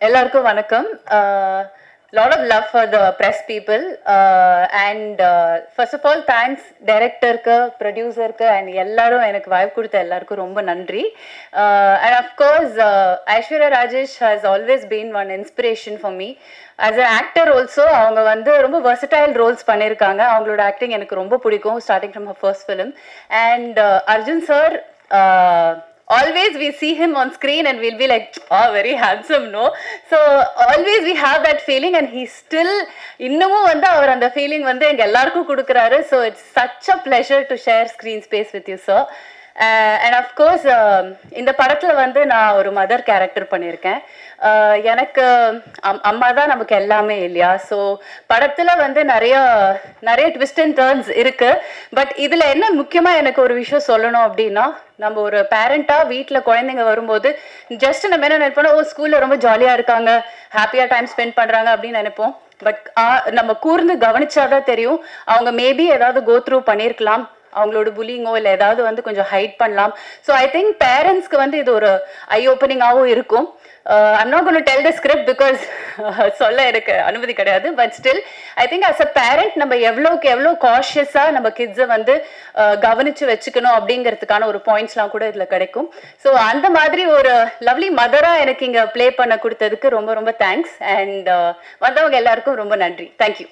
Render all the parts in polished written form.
எல்லாருக்கும் வணக்கம். Lot of love for the press people, and first of all thanks director-க்கு, producer-க்கு and எல்லாரும் எனக்கு வாய்ப்பு கொடுத்த எல்லாருக்கும் ரொம்ப நன்றி. And of course Aishwarya Rajesh has always been one inspiration for me. As an actor also அவங்க வந்து ரொம்ப versatile roles பண்ணிருக்காங்க. அவங்களோட acting எனக்கு ரொம்ப பிடிக்கும் starting from her first film. And Arjun sir, always we see him on screen and we'll be like, oh, very handsome, no? So always we have that feeling, and he still இன்னமும் வந்து அவர் அந்த feeling வந்து எங்க எல்லாருக்கும் கொடுக்குறாரு. So it's such a pleasure to share screen space with you, sir. And of course இந்த படத்துல வந்து நான் ஒரு மதர் கேரக்டர் பண்ணியிருக்கேன். எனக்கு அம்மா தான் நமக்கு எல்லாமே இல்லையா. ஸோ படத்துல வந்து நிறைய ட்விஸ்ட் அண்ட் டர்ன்ஸ் இருக்கு. பட் இதுல என்ன முக்கியமா எனக்கு ஒரு விஷயம் சொல்லணும் அப்படின்னா, நம்ம ஒரு பேரண்டா வீட்டில் குழந்தைங்க வரும்போது ஜஸ்ட் நம்ம என்ன நினைப்போம், ஓ ஸ்கூல்ல ரொம்ப ஜாலியா இருக்காங்க, ஹாப்பியா டைம் ஸ்பெண்ட் பண்றாங்க அப்படின்னு நினைப்போம். பட் நம்ம கூர்ந்து கவனிச்சாதான் தெரியும், அவங்க மேபி ஏதாவது கோ த்ரூ பண்ணியிருக்கலாம், அவங்களோட புல்லிங்கோ இல்லை ஏதாவது வந்து கொஞ்சம் ஹைட் பண்ணலாம். ஸோ ஐ திங்க் பேரண்ட்ஸ்க்கு வந்து இது ஒரு ஐ ஓப்பனிங்காகவும் இருக்கும். I'm not going to tell the script because சொல்ல எனக்கு அனுமதி கிடையாது. But still I think as a parent நம்ம எவ்வளோ காஷியஸாக நம்ம கிட்ஸை வந்து கவனித்து வச்சுக்கணும் அப்படிங்கிறதுக்கான ஒரு பாயிண்ட்ஸ்லாம் கூட இதில் கிடைக்கும். ஸோ அந்த மாதிரி ஒரு லவ்லி மதராக எனக்கு இங்கே ப்ளே பண்ண கொடுத்ததுக்கு ரொம்ப ரொம்ப தேங்க்ஸ். அண்ட் வந்தவங்க எல்லாருக்கும் ரொம்ப நன்றி. தேங்க்யூ.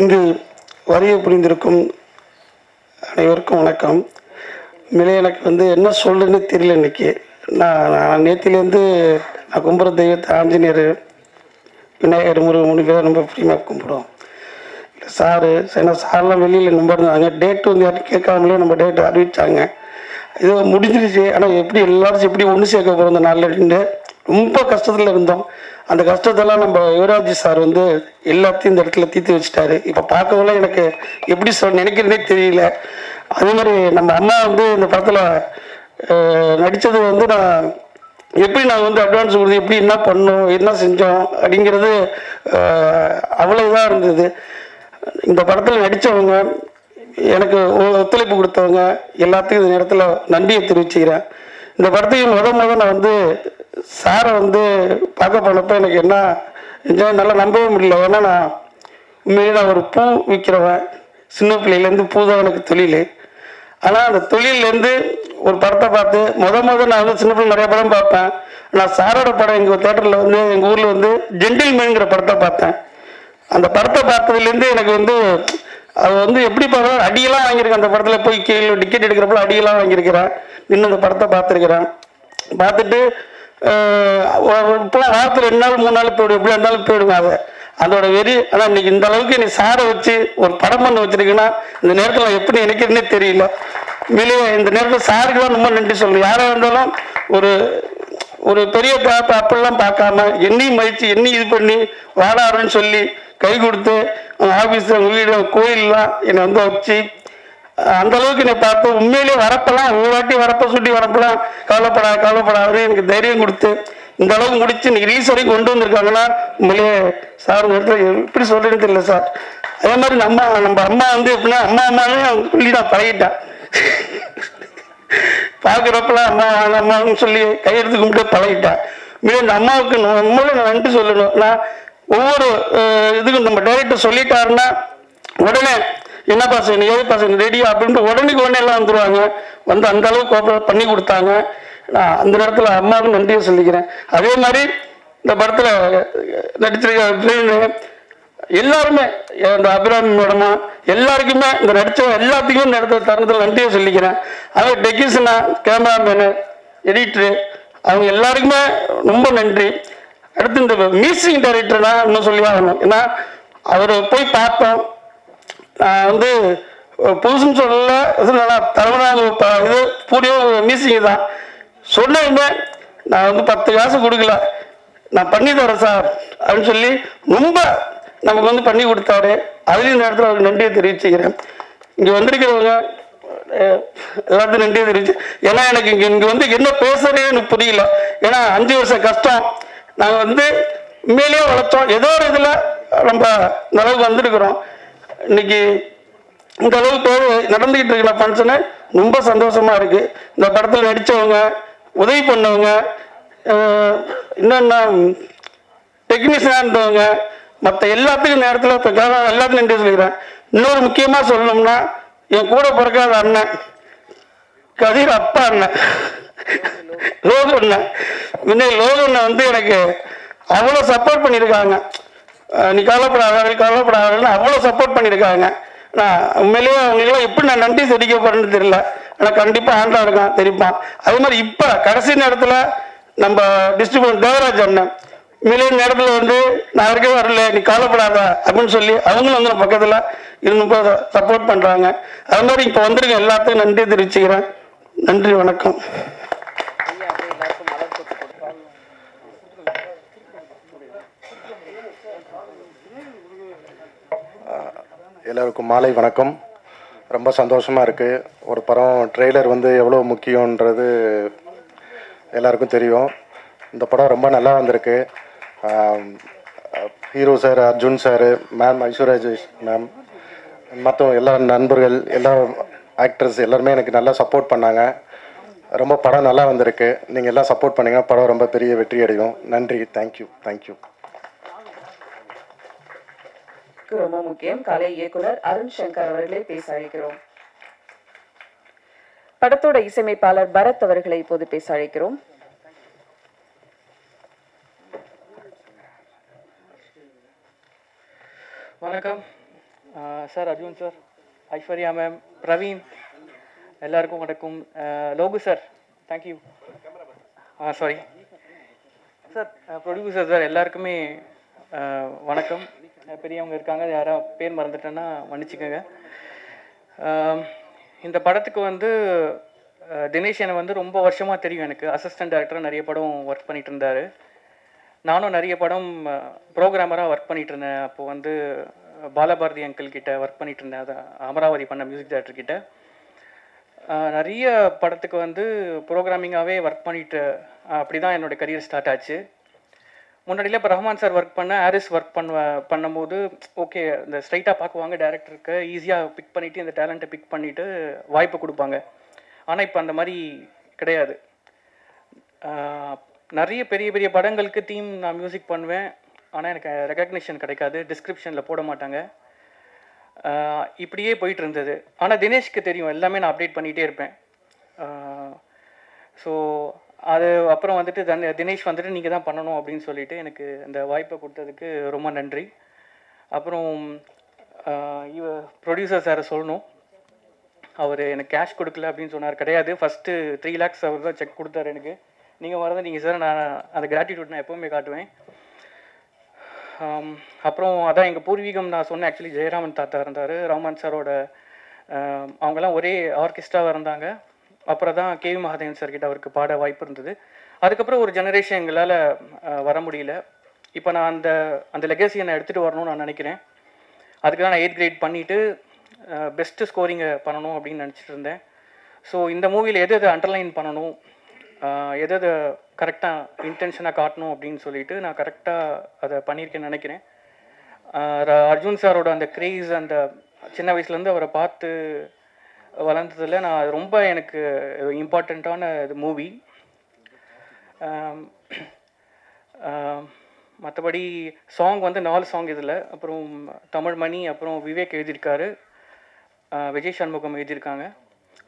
இங்கு வரிய புரிந்திருக்கும் அனைவருக்கும் வணக்கம். உண்மையிலே எனக்கு வந்து என்ன சொல்றதுன்னு தெரியல. இன்னைக்கு நான் நேத்திலேருந்து நான் கும்புற தெய்வத்தை ஆஞ்சநேயர், விநாயகர், முருகன் 3 பேரை ரொம்ப பிரியமாக கும்பிடுவோம். இல்லை சாரு ஏன்னா சார்லாம் வெளியில் நம்பிருந்தாங்க. டேட்டு வந்து யாரும் கேட்காமலே நம்ம டேட்டு அறிவித்தாங்க. இது முடிஞ்சிருச்சு. ஆனால் எப்படி எல்லாரும் எப்படி ஒன்று சேர்க்க போகிறோம் இந்த நாளில் நின்று ரொம்ப கஷ்டத்தில் இருந்தோம். அந்த கஷ்டத்தெல்லாம் நம்ம யுவராஜ் சார் வந்து எல்லாத்தையும் இந்த இடத்துல தீர்த்து வச்சுட்டாரு. இப்போ பார்க்கவுள்ள எனக்கு எப்படி நினைக்கிறதே தெரியல. அதே மாதிரி நம்ம அம்மா வந்து இந்த படத்தில் நடித்தது வந்து நான் வந்து அட்வான்ஸ் கொடுத்து எப்படி என்ன பண்ணோம் என்ன செஞ்சோம் அப்படிங்கிறது அவ்வளோதான் இருந்தது. இந்த படத்தில் நடித்தவங்க, எனக்கு ஒத்துழைப்பு கொடுத்தவங்க எல்லாத்துக்கும் இந்த நேரத்தில் நன்றியை தெரிவிச்சுக்கிறேன். இந்த படத்துக்கு முதல் நான் வந்து சாரை வந்து பார்க்க போனப்போ எனக்கு என்ன நல்லா நம்பவே முடியல. ஏன்னா நான் உண்மையிலே ஒரு பூ விற்கிறவன், சின்ன பிள்ளையிலேருந்து பூ தான் எனக்கு தொழில். ஆனால் அந்த தொழிலேருந்து ஒரு படத்தை பார்த்து முதல் நான் வந்து சின்ன பிள்ளை நிறைய படம் பார்ப்பேன். நான் சாரோட படம் எங்கள் தேட்டரில் வந்து எங்கள் ஊரில் வந்து ஜென்டில்மேன்ங்கிற படத்தை பார்த்தேன். அந்த படத்தை பார்த்ததுலேருந்து எனக்கு வந்து அது வந்து எப்படி பார்த்தா அடியெல்லாம் வாங்கியிருக்கேன். அந்த படத்தில் போய் கீழே டிக்கெட் எடுக்கிறப்பல அடியெல்லாம் வாங்கியிருக்கிறேன். இன்னும் அந்த படத்தை பார்த்துருக்கிறேன். பார்த்துட்டு இப்போலாம் வாரத்தில் 2 நாள் 3 நாள் போயிடும், எப்படி இருந்தாலும் போயிடுங்க அதோட வெறி. ஆனால் இன்னைக்கு இந்த அளவுக்கு நீ சாரை வச்சு ஒரு படம் பண்ண வச்சிருக்கீங்கன்னா இந்த நேரத்தில் எப்படி நினைக்கிறதுனே தெரியல. வெளியே இந்த நேரத்தில் சாருக்கு தான் ரொம்ப நன்றி சொல்லணும். யாராக இருந்தாலும் ஒரு பெரிய அப்படிலாம் பார்க்காம என்னையும் மதிச்சு என்னையும் இது பண்ணி வாடாருன்னு சொல்லி கை கொடுத்து ஆஃபீஸில் வீடு கோயிலெலாம் என்னை வந்து வச்சு அந்த அளவுக்கு என்னை பார்த்து உண்மையிலேயே வரப்பெல்லாம் ஒரு வாட்டி வரப்ப சுட்டி வரப்பெல்லாம் கவலைப்படாது எனக்கு தைரியம் கொடுத்து இந்த அளவுக்கு முடிச்சு இன்னைக்கு ரிலீஸ் வரைக்கும் கொண்டு வந்திருக்காங்கன்னா உண்மையிலேயே சார் நேரத்தில் எப்படி சொல்றேன்னு தெரியல சார். அதே மாதிரி நம்ம அம்மா வந்து எப்படின்னா அம்மாவே சொல்லி நான் பழகிட்டேன். பார்க்குறப்பெல்லாம் அம்மான்னு சொல்லி கையெடுத்து கும்பிட்டு பழகிட்டேன். இந்த அம்மாவுக்கு நம்மளும் நான் நன்றி சொல்லணும். நான் ஒவ்வொரு இதுக்கும் நம்ம டைரக்டர் சொல்லிட்டாருன்னா உடனே என்னப்பா செய்யணும், ஏதுப்பா செய்யணும், ரெடியா அப்படின்ட்டு உடனே எல்லாம் வந்துடுவாங்க. வந்து அந்த அளவுக்கு கோஆப்ரேட் பண்ணி கொடுத்தாங்க. நான் அந்த நேரத்தில் அம்மாவுக்கு நன்றியை சொல்லிக்கிறேன். அதே மாதிரி இந்த படத்தில் நடிச்சிருக்க எல்லாருமே இந்த அபிராமி மேடமா எல்லாருக்குமே இந்த நடித்த எல்லாத்துக்குமே இந்த இடத்துல தருணத்தில் நன்றியை சொல்லிக்கிறேன். அதே டெக்னீஷியனா, கேமராமேனு, எடிட்டரு, அவங்க எல்லாருக்குமே ரொம்ப நன்றி. அடுத்து இந்த மியூசிக் டைரக்டர்னா இன்னும் சொல்லி ஆகணும். ஏன்னா அவர் போய் பார்த்தோம். நான் வந்து புதுசுன்னு சொல்லலை, நல்லா தரவனாக இது பூடியோ மியூசிக் தான் சொன்னேன். நான் வந்து 10 காசு கொடுக்கல, நான் பண்ணி தரேன் சார் அப்படின்னு சொல்லி ரொம்ப நமக்கு வந்து பண்ணி கொடுத்தாரு. அதுலேயும் இந்த இடத்துல அவருக்கு நன்றியை தெரிவிச்சுக்கிறேன். இங்கே வந்திருக்கிறவங்க எல்லாத்தையும் நன்றியை தெரிவிச்சு. ஏன்னா எனக்கு இங்கே வந்து என்ன பேசுறதே எனக்கு புரியல. ஏன்னா 5 வருஷம் கஷ்டம் நாங்கள் வந்து உண்மையிலேயே வளர்த்தோம். ஏதோ ஒரு இதில் நம்ம இந்த அளவுக்கு வந்திருக்கிறோம். இன்னைக்கு இந்த அளவுக்கு நடந்துக்கிட்டு இருக்கிற ஃபங்க்ஷனு ரொம்ப சந்தோஷமாக இருக்குது. இந்த படத்தில் நடித்தவங்க, உதவி பண்ணவங்க, இன்னொன்று டெக்னீஷியனாக இருந்தவங்க, மற்ற எல்லாத்துக்கும் நேரத்தில் இப்போ எல்லாத்துக்கும் நன்றி சொல்லிக்கிறேன். இன்னொரு முக்கியமாக சொல்லணும்னா என் கூட பிறக்காத அண்ணன் கதிர் அப்பா அண்ணன் லோகு அண்ணன். இன்னைக்கு லோகு அண்ணன் வந்து எனக்கு அவ்வளோ சப்போர்ட் பண்ணியிருக்காங்க. நீ கவலைப்படாதன்னு அவ்வளோ சப்போர்ட் பண்ணியிருக்காங்க. நான் உண்மையிலேயே அவங்களுக்கெல்லாம் எப்படி நான் நன்றி செடிக்க போகிறேன்னு தெரியல. ஆனால் கண்டிப்பாக ஆண்டா இருக்கான் தெரியுப்பான். அதே மாதிரி இப்போ கடைசி நேரத்தில் நம்ம டிஸ்ட்ரிபியூட்டர் தேவராஜ் அண்ணன் உண்மையிலேயே நேரத்தில் வந்து நான் வரைக்கும் வரல, நீ கவலைப்படாத அப்படின்னு சொல்லி அவங்களும் வந்து பக்கத்தில் இருந்து சப்போர்ட் பண்ணுறாங்க. அது மாதிரி இப்போ வந்திருக்க எல்லாத்துக்கும் நன்றி தெரிவிச்சுக்கிறேன். நன்றி, வணக்கம். எல்லாருக்கும் மாலை வணக்கம். ரொம்ப சந்தோஷமாக இருக்குது. ஒரு படம் ட்ரெய்லர் வந்து எவ்வளோ முக்கியன்றது எல்லாருக்கும் தெரியும். இந்த படம் ரொம்ப நல்லா வந்திருக்கு. Hero sir, Arjun sir, ma'am Aishwarya ma'am, மற்ற எல்லா நண்பர்கள், எல்லா ஆக்டர்ஸ் எல்லாருமே எனக்கு நல்லா சப்போர்ட் பண்ணாங்க. ரொம்ப படம் நல்லா வந்திருக்கு. நீங்கள் எல்லாம் சப்போர்ட் பண்ணிங்கன்னா படம் ரொம்ப பெரிய வெற்றி அடையும். நன்றி. தேங்க்யூ. ரொம்ப முக்கியம். கலை இயக்குனர் அருண் சங்கர் அவர்களை பேச அழைக்கிறோம். படத்தோட இசையமைப்பாளர் பரத் அவர்களை இப்போது பேச அழைக்கிறோம். வணக்கம் sir, Arjun sir, Aishwarya ma'am, Praveen, எல்லாருக்கும் வணக்கம். Logu sir, thank you. Sorry sir, producer sir, எல்லாருக்குமே வணக்கம். பெரியவங்க இருக்காங்க, யாரா பேர் மறந்துட்டேன்னா மன்னிச்சுக்கோங்க. இந்த படத்துக்கு வந்து தினேஷ் எனக்கு வந்து ரொம்ப வருஷமாக தெரியும். எனக்கு அசிஸ்டன்ட் டைரக்டராக நிறைய படம் ஒர்க் பண்ணிகிட்டு இருந்தார். நானும் நிறைய படம் ப்ரோக்ராமராக ஒர்க் பண்ணிகிட்டு இருந்தேன். அப்போது வந்து பாலபாரதி அங்கிள் கிட்ட ஒர்க் பண்ணிகிட்டு இருந்தேன். அதை அமராவதி பண்ண மியூசிக் டைரக்டர் கிட்ட நிறைய படத்துக்கு வந்து ப்ரோக்ராமிங்காகவே ஒர்க் பண்ணிட்டு அப்படி தான் என்னோடய கரியர் ஸ்டார்ட் ஆச்சு. முன்னாடியில் இப்போ ரஹ்மான் சார் ஒர்க் பண்ண, ஹாரிஸ் ஒர்க் பண்ணும்போது ஓகே, இந்த ஸ்ட்ரைட்டாக பார்க்குவாங்க, டேரக்டருக்கு ஈஸியாக பிக் பண்ணிவிட்டு இந்த டேலண்ட்டை பிக் பண்ணிவிட்டு வாய்ப்பு கொடுப்பாங்க. ஆனால் இப்போ அந்த மாதிரி கிடையாது. நிறைய பெரிய பெரிய படங்களுக்கு தீம் நான் மியூசிக் பண்ணுவேன், ஆனால் எனக்கு ரெகக்னிஷன் கிடைக்காது, டிஸ்கிரிப்ஷனில் போட மாட்டாங்க. இப்படியே போயிட்டு இருந்தது. ஆனால் தினேஷ்க்கு தெரியும், எல்லாமே நான் அப்டேட் பண்ணிகிட்டே இருப்பேன். ஸோ அது அப்புறம் வந்துட்டு தினேஷ் வந்துட்டு நீங்கள் தான் பண்ணணும் அப்படின்னு சொல்லிட்டு எனக்கு இந்த வாய்ப்பை கொடுத்ததுக்கு ரொம்ப நன்றி. அப்புறம் ப்ரொடியூசர் சாரை சொல்லணும். அவர் எனக்கு கேஷ் கொடுக்கல அப்படின்னு சொன்னார். கிடையாது, ஃபஸ்ட்டு 3 lakhs அவர் தான் செக் கொடுத்தாரு எனக்கு. நீங்கள் வரதான் நீங்கள் சார், நான் அந்த கிராட்டிடியூட் நான் எப்போவுமே காட்டுவேன். அப்புறம் அதான் எங்கள் பூர்வீகம் நான் சொன்னேன். ஆக்சுவலி ஜெயராமன் தாத்தா இருந்தார், ரஹ்மான் சாரோட அவங்கெல்லாம் ஒரே ஆர்கெஸ்ட்ராவாக இருந்தாங்க. அப்புறம் தான் கேவி மகாதேவன் சார்கிட்ட அவருக்கு பாட வாய்ப்பு இருந்தது. அதுக்கப்புறம் ஒரு ஜெனரேஷன் எங்களால் வர முடியல. இப்போ நான் அந்த லெகசியை நான் எடுத்துகிட்டு வரணும்னு நான் நினைக்கிறேன். அதுக்கு தான் நான் 8th grade பண்ணிவிட்டு பெஸ்ட்டு ஸ்கோரிங்கை பண்ணணும் அப்படின்னு நினச்சிட்டு இருந்தேன். ஸோ இந்த மூவியில் எது அண்டர்லைன் பண்ணணும், எது கரெக்டாக இன்டென்ஷனாக காட்டணும் அப்படின்னு சொல்லிட்டு நான் கரெக்டாக அதை பண்ணியிருக்கேன்னு நினைக்கிறேன். அர்ஜுன் சாரோட அந்த க்ரேஸ், அந்த சின்ன வயசுலேருந்து அவரை பார்த்து வளர்ந்ததில் நான் ரொம்ப எனக்கு இம்பார்ட்டண்ட்டான இது மூவி. மற்றபடி சாங் வந்து 4 சாங் இதில். அப்புறம் தமிழ் மணி, அப்புறம் விவேக் எழுதியிருக்காரு, விஜய் சண்முகம் எழுதியிருக்காங்க,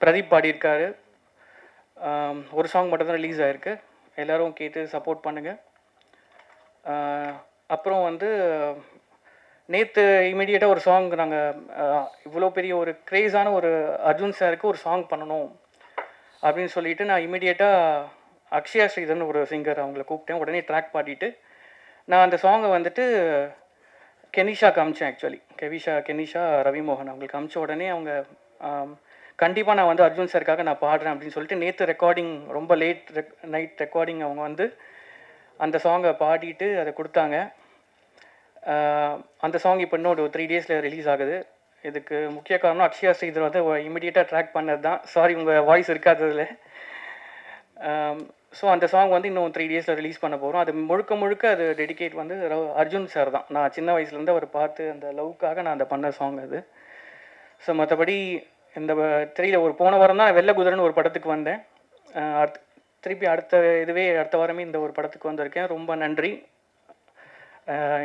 பிரதீப் பாடியிருக்காரு. ஒரு சாங் மட்டும் தான் ரிலீஸ் ஆகிருக்கு. எல்லோரும் கேட்டு சப்போர்ட் பண்ணுங்கள். அப்புறம் வந்து நேற்று இமீடியட்டாக ஒரு சாங் நாங்கள் இவ்வளோ பெரிய ஒரு க்ரேஸான ஒரு அர்ஜுன் சாருக்கு ஒரு சாங் பண்ணணும் அப்படின்னு சொல்லிட்டு நான் இமீடியட்டாக அக்ஷயா ஸ்ரீதர்னு ஒரு சிங்கர் அவங்கள கூப்பிட்டேன். உடனே ட்ராக் பாடிட்டு நான் அந்த சாங்கை வந்துட்டு கெனிஷா காமிச்சேன். ஆக்சுவலி கெனிஷா ரவிமோகன் அவங்களுக்கு காமிச்ச உடனே அவங்க கண்டிப்பாக நான் வந்து அர்ஜுன் சாருக்காக நான் பாடுறேன் அப்படின்னு சொல்லிட்டு நேற்று ரெக்கார்டிங், ரொம்ப லேட் நைட் ரெக்கார்டிங் அவங்க வந்து அந்த சாங்கை பாடிட்டு அதை கொடுத்தாங்க. அந்த சாங் இப்போ இன்னும் ஒரு 3 daysல ரிலீஸ் ஆகுது. இதுக்கு முக்கிய காரணம் அக்ஷயா ஸ்ரீதர் வந்து இமீடியட்டாக ட்ராக் பண்ணது தான். சாரி, உங்கள் வாய்ஸ் இருக்காததில். ஸோ அந்த சாங் வந்து இன்னும் 3 டேஸில் ரிலீஸ் பண்ண போகிறோம். அது முழுக்க முழுக்க அது டெடிகேட் வந்து அர்ஜுன் சார் தான். நான் சின்ன வயசுலேருந்து அவர் பார்த்து அந்த லவ்க்காக நான் அந்த பண்ண சாங் அது. ஸோ மற்றபடி இந்த திரையில் ஒரு போன வாரம் தான் வெள்ளை குதிரைன்னு ஒரு படத்துக்கு வந்தேன். திருப்பி அடுத்த வாரமே இந்த ஒரு படத்துக்கு வந்திருக்கேன். ரொம்ப நன்றி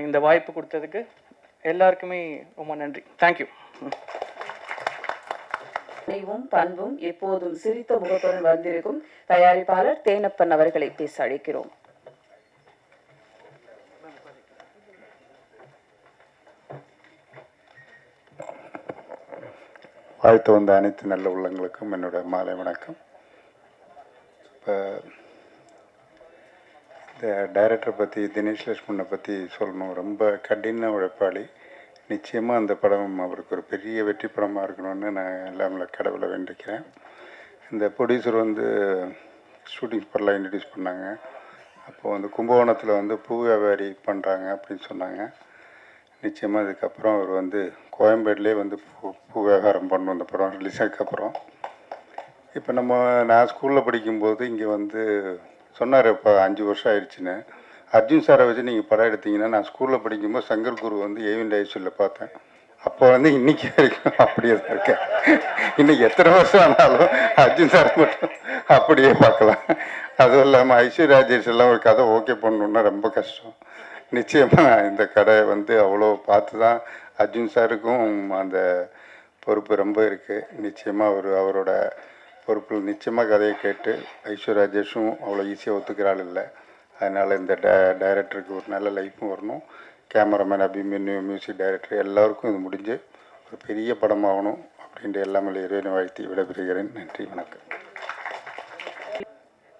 இந்த வாய்ப்பு கொடுத்ததுக்கு. எல்லாருக்குமே ரொம்ப நன்றி. தேங்க்யூ. பணிவும் பண்பும் எப்போதும் சிரித்த முகத்துடன் வந்திருக்கும் தயாரிப்பாளர் தேனப்பன் அவர்களை பேச அழைக்கிறோம். வாழ்த்து வந்த அனைத்து நல்ல உள்ளங்களுக்கும் என்னோட மாலை வணக்கம். இப்போ இந்த டைரக்டரை பற்றி, தினேஷ் லட்சுமணனை பற்றி சொல்லணும். ரொம்ப கடின உழைப்பாளி. நிச்சயமாக அந்த படம் அவருக்கு ஒரு பெரிய வெற்றி படமாக இருக்கணும்னு நான் எல்லாமே கடவுளை வேண்டிக்கிறேன். இந்த ப்ரொடியூசர் வந்து ஷூட்டிங் ஸ்பாட்லாம் இன்ட்ரடியூஸ் பண்ணாங்க. அப்போது வந்து கும்பகோணத்தில் வந்து பூ வியாபாரி பண்ணுறாங்க அப்படின்னு சொன்னாங்க. நிச்சயமாக இதுக்கப்புறம் அவர் வந்து கோயம்பேடுலேயே வந்து பூ வியாபாரம் பண்ணணும் இந்த படம் ரிலீஸ் ஆனதுக்கப்புறம். இப்போ நான் ஸ்கூலில் படிக்கும்போது இங்கே வந்து சொன்னார், இப்போ 5 வருஷம் ஆயிடுச்சுன்னு. அர்ஜுன் சாரை வச்சு நீங்கள் படம் எடுத்தீங்கன்னா, நான் ஸ்கூலில் படிக்கும்போது சங்கர் குரு வந்து ஏவின் ஐஸ்வரியில் பார்த்தேன். அப்போ வந்து இன்றைக்கி வரைக்கும் அப்படியே தான் இருக்கேன். இன்றைக்கி எத்தனை வருஷம் ஆனாலும் அர்ஜுன் சார் மட்டும் அப்படியே பார்க்கலாம். அதுவும் இல்லாமல் ஐஸ்வர்யா ராஜேஷ் எல்லாம் ஒரு கதை ஓகே பண்ணணுன்னா ரொம்ப கஷ்டம். நிச்சயமாக இந்த கடை வந்து அவ்வளோ பார்த்து தான் அர்ஜுன் சாருக்கும் அந்த பொறுப்பு ரொம்ப இருக்குது. நிச்சயமாக அவரோட பொறுப்பில் நிச்சயமாக கதையை கேட்டு ஐஸ்வர்யா ராஜேஷும் அவ்வளோ ஈஸியாக ஒத்துக்கிறாள் இல்லை. அதனால் இந்த டைரக்டருக்கு ஒரு நல்ல லைஃப்பும் வரணும். கேமராமேன் அபிமன்யு, மியூசிக் டைரக்டர் எல்லாருக்கும் இது முடிஞ்சு ஒரு பெரிய படமாகணும் அப்படின்ட்டு எல்லாமே இறைவனை வாழ்த்தி விடைபெறுகிறேன். நன்றி, வணக்கம்.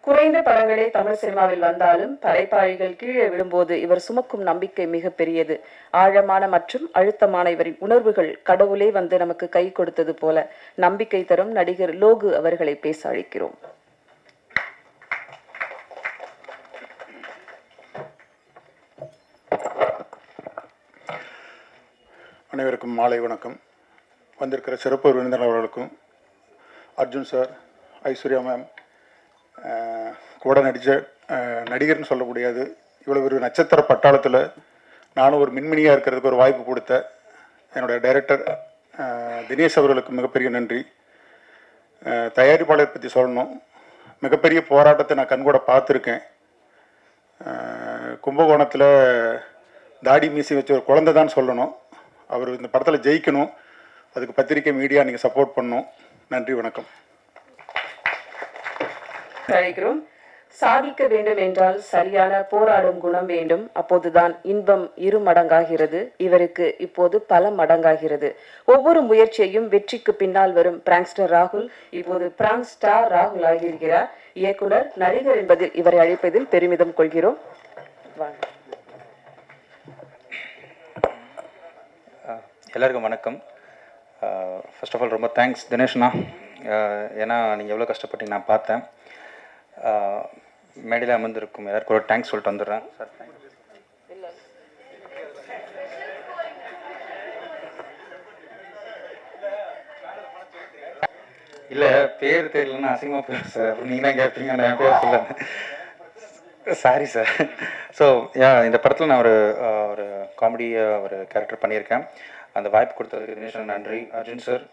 குறைந்த படங்களே தமிழ் சினிமாவில் வந்தாலும் படைப்பாளிகள் கீழே விடும்போது இவர் சுமக்கும் நம்பிக்கை மிக பெரியது. ஆழமான மற்றும் அழுத்தமான இவரின் உணர்வுகள் கடவுளே வந்து நமக்கு கை கொடுத்தது போல நம்பிக்கை தரும் நடிகர் லோகு அவர்களை பேச அழைக்கிறோம். அனைவருக்கும் மாலை வணக்கம். வந்திருக்கிற சிறப்பு விருந்தினர் அவர்களுக்கும், அர்ஜுன் சார், ஐஸ்வர்யா மேம், கூட நடித்த நடிகர்னு சொல்ல முடியாது, இவ்வளோ ஒரு நட்சத்திர பட்டாளத்தில் நானும் ஒரு மின்மினியாக இருக்கிறதுக்கு ஒரு வாய்ப்பு கொடுத்த என்னுடைய டைரக்டர் தினேஷ் அவர்களுக்கு மிகப்பெரிய நன்றி. தயாரிப்பாளர் பற்றி சொல்லணும். மிகப்பெரிய போராட்டத்தை நான் கண்கூட பார்த்துருக்கேன். கும்பகோணத்தில் தாடி மீசி வச்ச ஒரு குழந்தை தான் சொல்லணும். அவர் இந்த படத்தில் ஜெயிக்கணும். அதுக்கு பத்திரிக்கை, மீடியா நீங்கள் சப்போர்ட் பண்ணணும். நன்றி, வணக்கம். சாதிக்க வேண்டும் என்றால் சரியான போராடும் குணம் வேண்டும். அப்போதுதான் இன்பம் 2 மடங்காகிறது. இவருக்கு இப்போது பல மடங்காகிறது. ஒவ்வொரு முயற்சியையும் வெற்றிக்கு பின்னால் வரும் பிராங்க்ஸ்டர் ராகுல் இப்போது பிராங்க் ஸ்டார் ராகுல் ஆகியிருக்கிறார். இயக்குனர், நடிகர் என்பதில் இவரை அழைப்பதில் பெருமிதம் கொள்கிறோம். எல்லாருக்கும் வணக்கம். ஃபர்ஸ்ட் ஆஃப் ஆல் ரொம்ப தேங்க்ஸ் தினேஷ்ண்ணா. ஏன்னா நீங்கள் எவ்வளோ கஷ்டப்பட்டீங்க நான் பார்த்தேன். மேடையில் அமர்ந்திருக்கும் எல்லாருக்கும் ஒரு தேங்க்ஸ் சொல்லிட்டு வந்துடுறேன் சார். இல்லை, பேர் தெரியலன்னா அசிங்கமாக பேர் சார். நீங்கள் தான் கேட்பீங்க, நான் பேர் சொல்ல. Sorry sir. ஸோ இந்த படத்தில் நான் ஒரு காமெடி ஒரு கேரக்டர் பண்ணியிருக்கேன். அந்த வாய்ப்பு கொடுத்ததுக்கு தினேஷ் நன்றி. அர்ஜுன் சார்,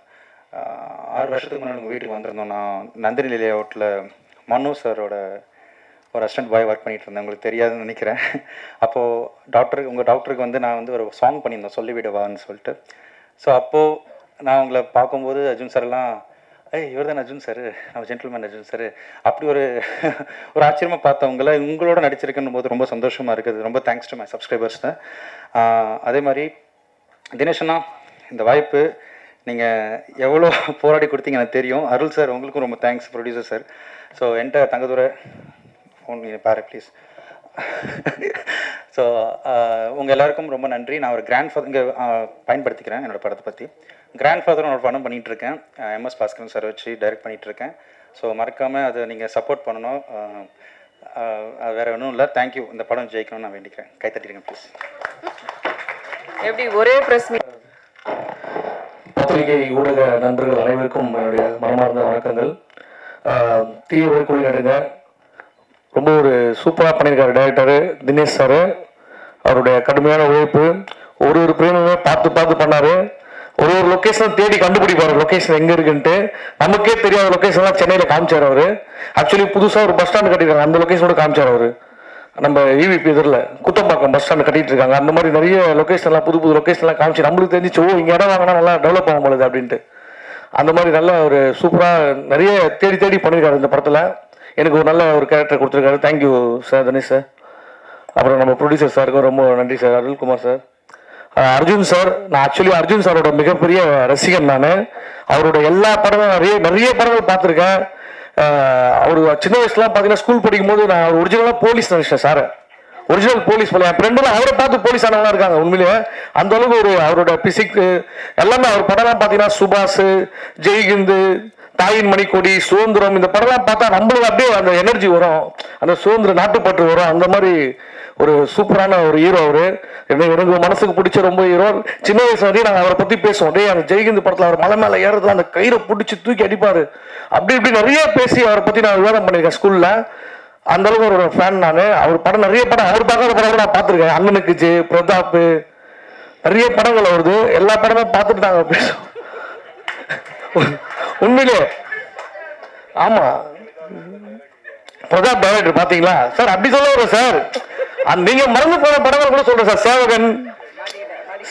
6 வருஷத்துக்கு முன்னாடி உங்கள் வீட்டுக்கு வந்திருந்தோம். நான் நந்தினி லேஅவுட்டில் மனு சாரோட ஒரு அசிஸ்டன்ட் பாய் ஒர்க் பண்ணிகிட்டு இருந்தேன். உங்களுக்கு தெரியாதுன்னு நினைக்கிறேன். அப்போது உங்கள் டாக்டருக்கு வந்து நான் வந்து ஒரு சாங் பண்ணியிருந்தேன், சொல்லிவிடுவான்னு சொல்லிட்டு. ஸோ அப்போது நான் உங்களை பார்க்கும்போது அர்ஜுன் சார்லாம், இவர் தான் அர்ஜுன் சார், நம்ம ஜென்டில்மேன் அர்ஜுன் சார், அப்படி ஒரு ஆச்சரியமாக பார்த்தவங்கள உங்களோட நடிச்சிருக்குன்னு போது ரொம்ப சந்தோஷமாக இருக்குது. ரொம்ப தேங்க்ஸ் டு மை சப்ஸ்கிரைபர்ஸ் தான். அதே மாதிரி தினேஷண்ணா, இந்த வாய்ப்பு நீங்கள் எவ்வளோ போராடி கொடுத்தீங்க எனக்கு தெரியும். அருள் சார், உங்களுக்கும் ரொம்ப தேங்க்ஸ், ப்ரொடியூசர் சார். ஸோ என்கிட்ட தங்கதுரை ஃபோன் பாரு ப்ளீஸ். ஸோ உங்கள் எல்லாருக்கும் ரொம்ப நன்றி. நான் ஒரு கிராண்ட் ஃபாதர் இங்கே பயன்படுத்திக்கிறேன். என்னோடய படத்தை பற்றி கிராண்ட் ஃபாதர் ஒரு படம் பண்ணிகிட்ருக்கேன். MS பாஸ்கரன் சார் வச்சு டைரக்ட் பண்ணிகிட்ருக்கேன். ஸோ மறக்காமல் அதை நீங்கள் சப்போர்ட் பண்ணணும். வேறு ஒன்றும் இல்லை. தேங்க்யூ. இந்த படம் ஜெயிக்கணும்னு நான் வேண்டிக்கிறேன். கை தட்டிடுங்க ப்ளீஸ். எப்படி ஒரே பிரஸ் மீட். பத்திரிகை ஊடக நண்பர்கள் அனைவருக்கும் என்னுடைய மனமார்ந்த வணக்கங்கள். தீவிர குழு நடுங்க ரொம்ப ஒரு சூப்பராக பண்ணியிருக்காரு டைரக்டரு தினேஷ் சார். அவருடைய கடுமையான உழைப்பு, ஒரு பிரேமுமே பார்த்து பார்த்து பண்ணார். ஒரு லொக்கேஷன் தேடி கண்டுபிடிப்பார், லொக்கேஷன் எங்கே இருக்குன்ட்டு. நமக்கே தெரியாத லொக்கேஷன்லாம் சென்னையில் காமிச்சார் அவர். ஆக்சுவலி புதுசாக ஒரு பஸ் ஸ்டாண்டு கட்டியிருக்காங்க, அந்த லொக்கேஷனோட காமிச்சார் அவர். நம்ம இவிபி எதிரில் குத்தம்பாக்கம் பஸ் ஸ்டாண்டு கட்டிட்டு இருக்காங்க. அந்த மாதிரி நிறைய லொக்கேஷன்லாம் புது புது லொக்கேஷன்லாம் காமிச்சு நம்மளுக்கு தெரிஞ்சிச்சு, ஓ இங்கே இடம் வாங்கினா நல்லா டெவலப் ஆகும் போகுது அப்படின்ட்டு. அந்த மாதிரி நல்ல ஒரு சூப்பராக நிறைய தேடி தேடி பண்ணியிருக்காரு இந்த படத்தில். எனக்கு ஒரு நல்ல ஒரு கேரக்டர் கொடுத்துருக்காரு. Thank you sir Dinesh sir. அப்புறம் நம்ம ப்ரொடியூசர் சாருக்கும் ரொம்ப நன்றி sir, Arulkumar sir. Arjun sir, நான் ஆக்சுவலி அர்ஜுன் சாரோட மிகப்பெரிய ரசிகன். நான் அவரோட எல்லா படமும் நிறைய படங்கள் பார்த்துருக்கேன். அவர் சின்ன வயசுலாம் பார்த்தீங்கன்னா ஸ்கூல் படிக்கும் போது நான் அவர் ஒரிஜினலாக போலீஸ் நினைச்சேன் சார். ஒரிஜினல் போலீஸ் போல என் ஃப்ரெண்டுலாம் அவரை பார்த்து போலீஸ் ஆனவங்களாம் இருக்காங்க. உண்மையிலேயே அந்த அளவுக்கு ஒரு அவரோட பிசிக்கு எல்லாமே அவர் படம்லாம் பார்த்தீங்கன்னா சுபாஷ், ஜெய்ஹிந்து, தாயின் மணிக்கொடி, சுதந்திரம், இந்த படம்லாம் பார்த்தா நம்மளுக்கு அப்படியே அந்த எனர்ஜி வரும், அந்த சுதந்திர நாட்டுப்பற்று வரும். அந்த மாதிரி ஒரு சூப்பரான ஒரு ஹீரோ அவரு. எனக்கு மனசுக்கு பிடிச்ச ரொம்ப ஹீரோ. சின்ன வயசு வரையும் நாங்கள் அவரை பற்றி பேசுவோம். டே அந்த ஜெய்ஹிந்த் படத்தில் அவர் மலை மேலே ஏறதுல அந்த கயிறை பிடிச்சி தூக்கி அடிப்பார். அப்படி இப்படி நிறைய பேசி அவரை பற்றி நான் விவாதம் பண்ணியிருக்கேன் ஸ்கூலில். அந்த அளவுக்கு ஒரு ஃபேன் நான். அவர் படம் நிறைய படம் அவர் பார்க்காத படம் நான் பார்த்துருக்கேன். அண்ணனுக்கு ஜே, பிரதாப், நிறைய படங்கள் வருது. எல்லா படமும் பார்த்துட்டு நாங்கள் பேசுவோம். உண்மையிலே ஆமா, பிரதாப் டைரக்டர் பாத்தீங்களா சார்? அப்படி சொல்ல வர சார், நீங்க மறந்து போன படங்கள் கூட சொல்றேன் சார்.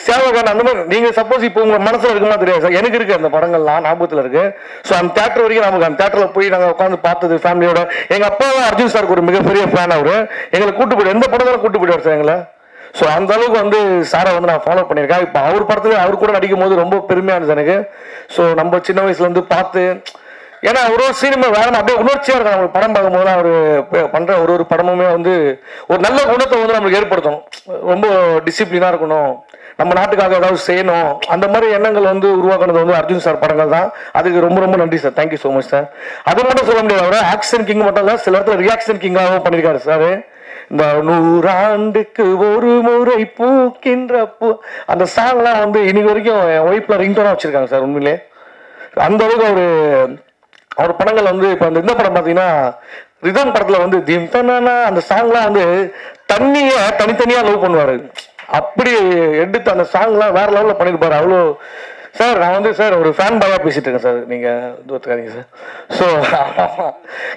சேவகன் அந்த மாதிரி நீங்க சப்போஸ் இப்போ உங்க மனசுல இருக்குமா தெரியாது சார், எனக்கு இருக்கு அந்த படங்கள்லாம் ஞாபகத்துல இருக்கு. ஸோ அந்த தேட்டர் வரைக்கும் நமக்கு அந்த தேட்டர்ல போய் நாங்கள் உட்காந்து பார்த்தது ஃபேமிலியோட. எங்க அப்பாவும் அர்ஜுன் சாருக்கு ஒரு மிகப்பெரிய ஃபேன். அவரு எங்களை கூட்டு போயிடு, எந்த படங்களும் கூட்டு போயிடுவார் சார் எங்களை. ஸோ அந்த அளவுக்கு வந்து சாரை வந்து நான் ஃபாலோ பண்ணியிருக்கேன். இப்போ அவர் படத்துல அவர் கூட நடிக்கும் போது ரொம்ப பெருமையா இருந்துச்சு எனக்கு. ஸோ நம்ம சின்ன வயசுல இருந்து பார்த்து, ஏன்னா ஒரு சினிமா வேற அப்படியே உணர்ச்சியா இருக்கும். நம்மளுக்கு படம் பார்க்கும்போது அவர் பண்ற ஒரு படமுமே வந்து ஒரு நல்ல குணத்தை வந்து நம்மளுக்கு ஏற்படுத்தணும். ரொம்ப டிசிப்ளினா இருக்கணும், நம்ம நாட்டுக்காக ஏதாவது செய்யணும், அந்த மாதிரி எண்ணங்கள் வந்து உருவாக்குனது வந்து அர்ஜுன் சார் படங்கள் தான். அதுக்கு ரொம்ப ரொம்ப நன்றி sir. Thank you so much sir. அது மட்டும் சொல்ல முடியாது, அவர் ஆக்ஷன் கிங் மட்டும் இல்லை, சில இடத்துல ரியாக்ஷன் கிங்காகவும் பண்ணியிருக்காரு சார். இந்த 100 ஆண்டுக்கு ஒரு முறை பூக்கின்ற பூ, அந்த சாங்லாம் வந்து இன்னைக்கு வரைக்கும் என் ஒய்ஃப்ல ரிங்டோனா வச்சிருக்காங்க சார். உண்மையிலே அந்த அளவுக்கு அவர் படங்கள் வந்து இப்போ இந்த படம் பார்த்தீங்கன்னா ரிதம் படத்தில் வந்து தீம் தன்னா அந்த சாங்லாம் வந்து தண்ணியை தனித்தனியாக லவ் பண்ணுவார். அப்படி எடுத்து அந்த சாங்லாம் வேற லெவலில் பண்ணியிருப்பாரு. அவ்வளோ சார், நான் வந்து சார் ஒரு ஃபேன் பாயாக பேசிட்டு இருக்கேன் சார், நீங்கள் தூத்துக்காதீங்க சார். ஸோ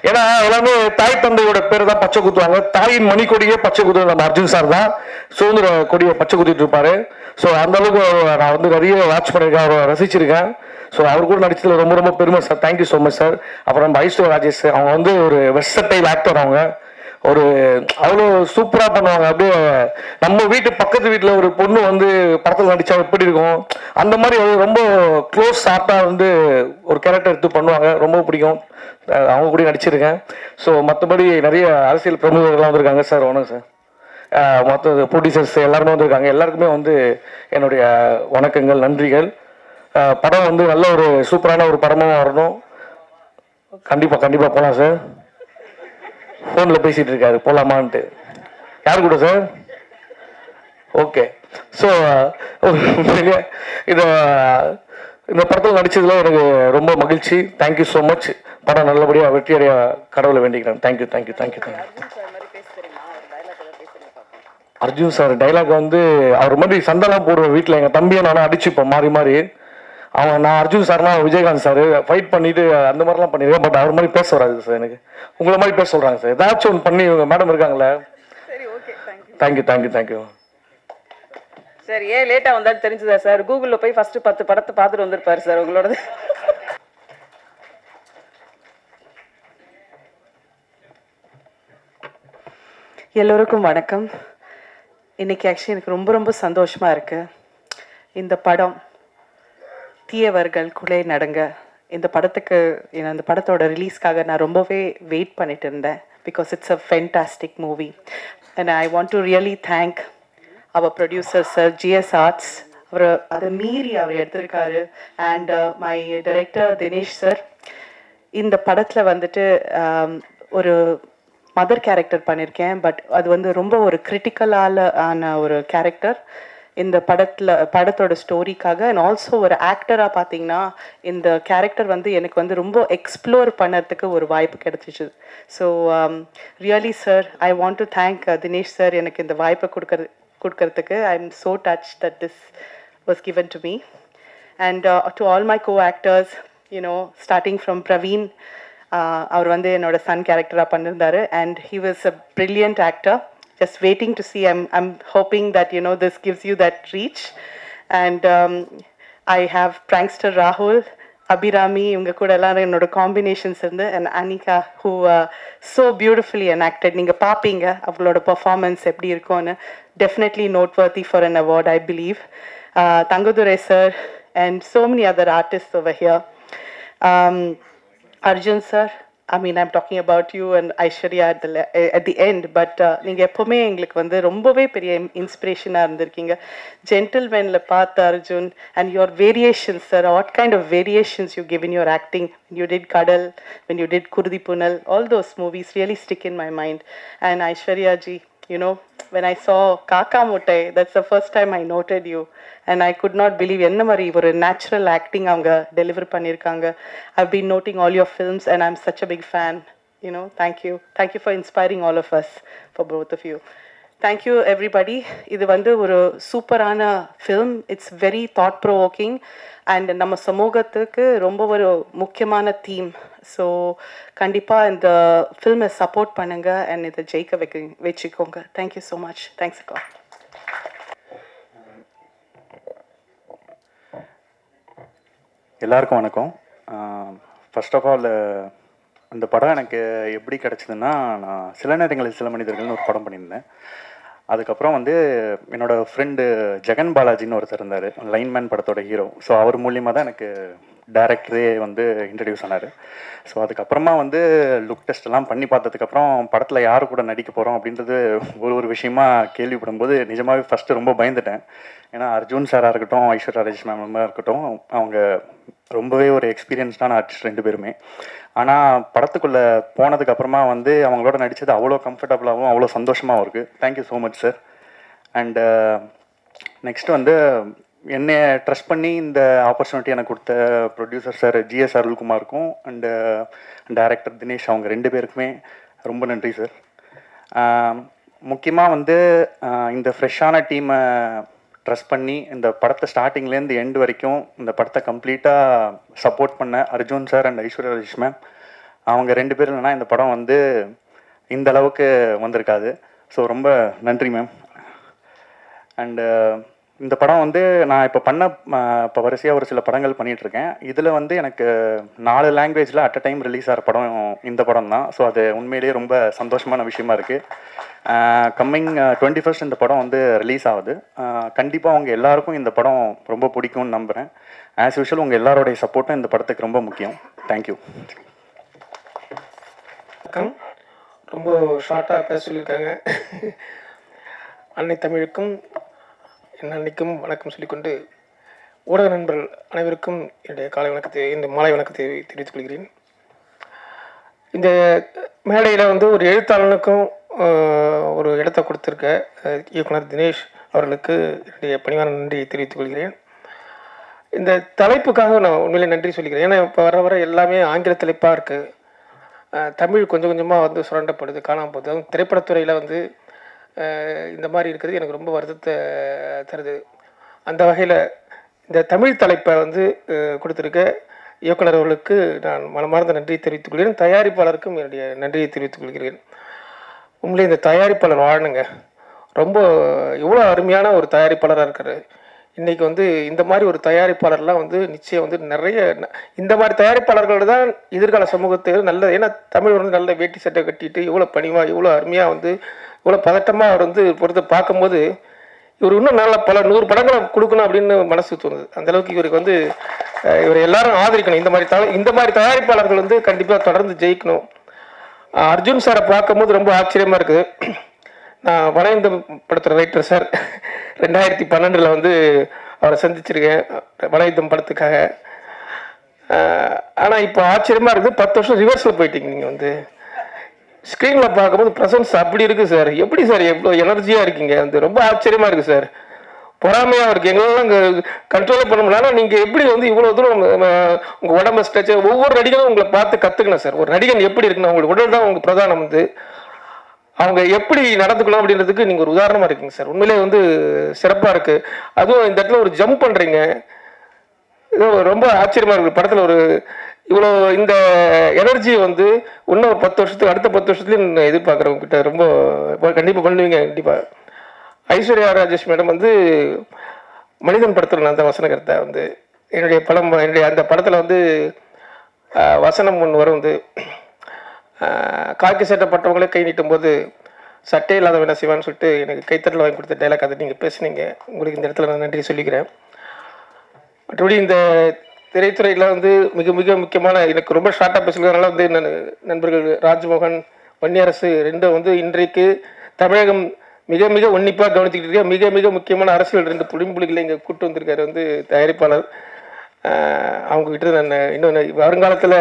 ஏன்னா எல்லாமே தாய் தந்தையோட பேர் தான் பச்சை குத்துவாங்க. தாயின் மணிக்கொடியே பச்சை குத்துவது நம்ம அர்ஜுன் சார் தான். சுதந்திர கொடியை பச்சை குத்திட்டு இருப்பாரு. ஸோ அந்த அளவுக்கு நான் வந்து நிறைய வாட்ச் பண்ணியிருக்கேன், அவரை ரசிச்சிருக்கேன். ஸோ அவர் கூட நடிச்சதுல ரொம்ப ரொம்ப பெருமை sir. Thank you so much sir. அப்புறம் நம்ம ஐஸ்வர்யா ராஜேஷ், அவங்க வந்து ஒரு வெர்சடைல் ஆக்டர். அவங்க ஒரு அவ்வளோ சூப்பராக பண்ணுவாங்க. அப்படியே நம்ம வீட்டு பக்கத்து வீட்டில் ஒரு பொண்ணு வந்து படத்தில் நடித்தா எப்படி இருக்கும், அந்த மாதிரி ரொம்ப க்ளோஸ் ஆக்டாக வந்து ஒரு கேரக்டர் எடுத்து பண்ணுவாங்க. ரொம்ப பிடிக்கும், அவங்க கூட நடிச்சிருக்கேன். ஸோ மற்றபடி நிறைய அரசியல் பிரமுகர்கள்லாம் வந்திருக்காங்க சார். வணக்கம் சார். மற்ற ப்ரொடியூசர்ஸ் எல்லாருமே வந்திருக்காங்க. எல்லாருக்குமே வந்து என்னுடைய வணக்கங்கள், நன்றிகள். படம் வந்து நல்ல ஒரு சூப்பரான ஒரு படமாக வரணும். கண்டிப்பாக போகலாம் சார். ஃபோனில் பேசிகிட்டு இருக்காரு, போகலாமான்ட்டு. யார் கூட சார்? ஓகே. ஸோ இந்த படத்தில் நடித்ததில் எனக்கு ரொம்ப மகிழ்ச்சி. Thank you so much. படம் நல்லபடியாக வெற்றியடைய கடவுளை வேண்டிக்கிறேன். தேங்க்யூ. அர்ஜுன் சார் டைலாக் வந்து அவர் மாதிரி சண்டைலாம் போடுவோம் வீட்டில். எங்கள் தம்பியை நானும் அடிச்சுப்போம் மாறி மாறி. நான் அர்ஜுன் சார்னா விஜயகாந்த் சார் ஃபைட் பண்ணிட்டு அந்த மாதிரிலாம் பண்ணியிருக்கேன். பட் அவர் மாதிரி பேச வராது சார் எனக்கு. உங்களை மாதிரி பேச சொல்கிறாங்க சார். ஏதாச்சும் ஒன்று பண்ணி மேடம் இருக்காங்களே. Thank you sir. ஏன் லேட்டாக வந்தாலும் தெரிஞ்சுதா சார்? கூகுளில் போய் ஃபர்ஸ்ட் 10 படத்தை பார்த்துட்டு வந்திருப்பாரு சார் உங்களோட. எல்லோருக்கும் வணக்கம். இன்னைக்கு ஆக்சுவலி எனக்கு ரொம்ப ரொம்ப சந்தோஷமாக இருக்குது. இந்த படம் தீயவர்கள் குலை நடங்க, இந்த படத்துக்கு இந்த படத்தோட ரிலீஸ்க்காக நான் ரொம்பவே வெயிட் பண்ணிட்டு இருந்தேன். Because it's a fantastic movie and I want to really thank our producer sir GS Arts. அவர் அதை மீறி அவர் எடுத்திருக்காரு. And my director Dinesh sir. இந்த படத்தில் வந்துட்டு ஒரு மதர் கேரக்டர் பண்ணியிருக்கேன். பட் அது வந்து ரொம்ப ஒரு கிரிட்டிக்கலான ஒரு கேரக்டர். இந்த படத்தோட ஸ்டோரிக்காக. அண்ட் ஆல்சோ ஒரு ஆக்டராக பார்த்தீங்கன்னா இந்த கேரக்டர் வந்து எனக்கு வந்து ரொம்ப எக்ஸ்ப்ளோர் பண்ணுறதுக்கு ஒரு வாய்ப்பு கிடைச்சிச்சு. So really sir, I want to thank Dinesh sir எனக்கு இந்த வாய்ப்பை கொடுக்கறதுக்கு. I am so touch that this was given to me. And to all my co-actors, starting from Praveen, அவர் வந்து என்னோட சன் கேரக்டராக பண்ணியிருந்தாரு. And he was a brilliant actor. Just waiting to see. I'm hoping that this gives you that reach. And I have prankster Rahul, Abhirami, இவங்க கூட எல்லாரும் என்னோட combinations இருந்து, and Anika who so beautifully enacted. நீங்கள் பார்ப்பீங்க அவங்களோட performance எப்படி இருக்கும்னு. Definitely noteworthy for an award, I believe. Tangudurai sir and so many other artists over here. Arjun sir, I mean, I'm talking about you and Aishwarya at the end, but நீங்கள் எப்போவுமே எங்களுக்கு வந்து ரொம்பவே பெரிய இன்ஸ்பிரேஷனாக இருந்திருக்கீங்க. ஜென்டில்மேனில் பார்த்த Arjun and your variations, sir, what kind of variations you give in your acting. When you did Kadal, when you did Kurdi Punal, all those movies really stick in my mind. And Aishwarya ji, when I saw Kaka Muttai, that's the first time I noted you. And I could not believe என்ன மாதிரி ஒரு natural acting அவங்க deliver பண்ணியிருக்காங்க. I've been noting all your films and I'm such a big fan. Thank you for inspiring all of us, for both of you. Thank you everybody. இது வந்து ஒரு சூப்பரான film. It's very thought provoking and நம்ம சமூகத்துக்கு ரொம்ப ஒரு முக்கியமான theme. So கண்டிப்பாக இந்த ஃபில்மை சப்போர்ட் பண்ணுங்க அண்ட் இதை ஜெயிக்க வச்சுக்கோங்க. Thank you so much. தேங்க்ஸ் அக்கா. எல்லாருக்கும் வணக்கம். ஃபர்ஸ்ட் ஆஃப் ஆல் இந்த படம் எனக்கு எப்படி கிடச்சிதுன்னா, நான் சில நேரங்களில் சில மனிதர்கள்னு ஒரு படம் பண்ணியிருந்தேன். அதுக்கப்புறம் வந்து என்னோடய ஃப்ரெண்டு ஜெகன் பாலாஜின்னு ஒருத்தர் இருந்தார், லைன்மேன் படத்தோட ஹீரோ. ஸோ அவர் மூலியமாக தான் எனக்கு டேரக்டரே வந்து இன்ட்ரடியூஸ் ஆனார். ஸோ அதுக்கப்புறமா வந்து லுக் டெஸ்ட்லாம் பண்ணி பார்த்ததுக்கப்புறம் படத்தில் யார் கூட நடிக்க போகிறோம் அப்படின்றது ஒரு விஷயமா கேள்விப்படும்போது நிஜமாகவே ஃபஸ்ட்டு ரொம்ப பயந்துட்டேன். ஏன்னா அர்ஜுன் சாராக இருக்கட்டும், ஐஸ்வர்யா ராஜேஷ் மேமாக இருக்கட்டும், அவங்க ரொம்பவே ஒரு எக்ஸ்பீரியன்ஸ்டான ஆர்டிஸ்ட் 2 பேருமே. ஆனால் படத்துக்குள்ளே போனதுக்கப்புறமா வந்து அவங்களோட நடித்தது அவ்வளோ கம்ஃபர்டபுளாகவும் அவ்வளோ சந்தோஷமாகவும் இருக்குது. Thank you so much sir. And next வந்து என்னை ட்ரஸ்ட் பண்ணி இந்த ஆப்பர்ச்சுனிட்டி எனக்கு கொடுத்த ப்ரொடியூசர் சார் ஜிஎஸ் அருள்குமாருக்கும் அண்டு டைரக்டர் தினேஷ், அவங்க 2 பேருக்குமே ரொம்ப நன்றி சார். முக்கியமாக வந்து இந்த ஃப்ரெஷ்ஷான டீமை ட்ரஸ்ட் பண்ணி இந்த படத்தை ஸ்டார்டிங்லேருந்து எண்டு வரைக்கும் இந்த படத்தை கம்ப்ளீட்டாக சப்போர்ட் பண்ண Arjun sir and Aishwarya Rajesh ma'am, அவங்க 2 பேர் இல்லைனா இந்த படம் வந்து இந்த அளவுக்கு வந்திருக்காது. ஸோ ரொம்ப நன்றி மேம். அண்டு இந்த படம் வந்து நான் இப்போ வரிசையாக ஒரு சில படங்கள் பண்ணிகிட்ருக்கேன். இதில் வந்து எனக்கு 4 லாங்குவேஜில் அட் அ டைம் ரிலீஸ் ஆகிற படம் இந்த படம் தான். ஸோ அது உண்மையிலேயே ரொம்ப சந்தோஷமான விஷயமா இருக்குது. கம்மிங் 21st இந்த படம் வந்து ரிலீஸ் ஆகுது. கண்டிப்பாக அவங்க எல்லாருக்கும் இந்த படம் ரொம்ப பிடிக்கும்னு நம்புகிறேன். ஆஸ் யூஷுவல் உங்கள் எல்லாரோடைய சப்போர்ட்டும் இந்த படத்துக்கு ரொம்ப முக்கியம். தேங்க்யூ. ரொம்ப ஷார்ட்டாக பேச சொல்லியிருக்காங்க. அன்னை தமிழுக்கும் என் அன்னைக்கும் வணக்கம் சொல்லிக்கொண்டு ஊடக நண்பர்கள் அனைவருக்கும் என்னுடைய இந்த மாலை வணக்கத்தை தெரிவித்துக் கொள்கிறேன். இந்த மேடையில் வந்து ஒரு எழுத்தாளனுக்கும் ஒரு இடத்தை கொடுத்துருக்க இயக்குனர் தினேஷ் அவர்களுக்கு என்னுடைய பணிவான நன்றியை தெரிவித்துக் கொள்கிறேன். இந்த தலைப்புக்காக நான் உண்மையிலே நன்றி சொல்லிக்கிறேன். ஏன்னா இப்போ வர எல்லாமே ஆங்கில தலைப்பாக இருக்குது. தமிழ் கொஞ்சம் கொஞ்சமாக வந்து சுரண்டப்படுது, காணாமல் போகுது. அதுவும் திரைப்படத்துறையில் வந்து இந்த மாதிரி இருக்கிறது எனக்கு ரொம்ப வருத்தத்தை தருது. அந்த வகையில் இந்த தமிழ் தலைப்பை வந்து கொடுத்துருக்க இயக்குனர் அவர்களுக்கு நான் மனமார்ந்த நன்றியை தெரிவித்துக் கொள்கிறேன். தயாரிப்பாளருக்கும் என்னுடைய நன்றியை தெரிவித்துக் கொள்கிறேன். உண்மையிலே இந்த தயாரிப்பாளர் வாழணுங்க. ரொம்ப எவ்வளோ அருமையான ஒரு தயாரிப்பாளராக இருக்கிறார். இன்றைக்கி வந்து இந்த மாதிரி ஒரு தயாரிப்பாளர்லாம் வந்து நிச்சயம் வந்து நிறைய இந்த மாதிரி தயாரிப்பாளர்களோட தான் எதிர்கால சமூகத்தை நல்ல, ஏன்னா தமிழ் வந்து நல்ல வேட்டி சட்டை கட்டிட்டு இவ்வளோ பணிவாக இவ்வளோ அருமையாக வந்து இவ்வளோ பதட்டமாக அவர் வந்து பொறுத்து பார்க்கும்போது இவர் இன்னும் நல்ல பல 100 படங்களை கொடுக்கணும் அப்படின்னு மனசு தோணுது. அந்தளவுக்கு இவருக்கு வந்து இவரை எல்லாரும் ஆதரிக்கணும். இந்த மாதிரி தயாரிப்பாளர்கள் வந்து கண்டிப்பாக தொடர்ந்து ஜெயிக்கணும். அர்ஜுன் சாரை பார்க்கும்போது ரொம்ப ஆச்சரியமாக இருக்குது. நான் வனேந்தம் படத்தில் ரைட்டர் சார் 2012 வந்து அவரை சந்திச்சிருக்கேன் வனேந்தம் படத்துக்காக. ஆனால் இப்போ ஆச்சரியமாக இருக்குது, 10 வருஷம் ரிவர்ஸில் போயிட்டீங்க. நீங்கள் வந்து ஸ்க்ரீனில் பார்க்கும்போது ப்ரெசன்ஸ் அப்படி இருக்குது சார். எப்படி சார் எவ்வளோ எனர்ஜியாக இருக்கீங்க? வந்து ரொம்ப ஆச்சரியமாக இருக்குது சார். பொறாமையாக இருக்குது. எங்களெல்லாம் இங்கே கண்ட்ரோலே பண்ண முடியல. ஆனால் நீங்கள் எப்படி வந்து இவ்வளோ தூரம் உங்கள் உடம்பு ஸ்ட்ரெச்சர் ஒவ்வொரு நடிகரும் உங்களை பார்த்து கற்றுக்கணும் சார். ஒரு நடிகன் எப்படி இருக்குன்னு அவங்களுக்கு உடல் தான் உங்களுக்கு பிரதானம். வந்து அவங்க எப்படி நடந்துக்கணும் அப்படின்றதுக்கு நீங்கள் ஒரு உதாரணமாக இருக்கீங்க சார். உண்மையிலே வந்து சிறப்பாக இருக்குது. அதுவும் இந்த இடத்துல ஒரு ஜம்ப் பண்ணுறீங்க, இது ரொம்ப ஆச்சரியமாக இருக்குது. படத்தில் ஒரு இவ்வளோ இந்த எனர்ஜி வந்து இன்னும் ஒரு 10 வருஷத்துக்கு அடுத்த 10 வருஷத்துலேயும் நான் எதிர்பார்க்குறவங்க கிட்ட ரொம்ப கண்டிப்பாக பண்ணுவீங்க. கண்டிப்பாக ஐஸ்வர்யா ராஜேஷ் மேடம் வந்து மனிதன் படத்தில் நான் தான் வசனகர்த்தா. வந்து என்னுடைய அந்த படத்தில் வந்து வசனம் ஒன்று வரும். வந்து காக்கி சட்டப்பட்டவங்களே கை நீட்டும் போது சட்டை இல்லாதவன் என்ன செய்வான்னு சொல்லிட்டு எனக்கு கைத்தட்டல் வாங்கி கொடுத்த டைலாக் அதை நீங்கள் பேசுனீங்க. உங்களுக்கு இந்த இடத்துல நான் நன்றி சொல்லிக்கிறேன். மற்றபடி இந்த திரைத்துறையில் வந்து மிக மிக முக்கியமான எனக்கு ரொம்ப ஷார்ட்டாக பேசுகிறதுனால வந்து நண்பர்கள் ராஜ்மோகன், வன்னியரசு ரெண்டும் வந்து இன்றைக்கு தமிழகம் மிக மிக உன்னிப்பாக கவனித்துக்கிட்டு இருக்க மிக மிக முக்கியமான அரசியல் 2 புலிகளை இங்கே கூட்டு வந்திருக்காரு வந்து தயாரிப்பாளர். அவங்ககிட்ட நான் இன்னும் வருங்காலத்தில்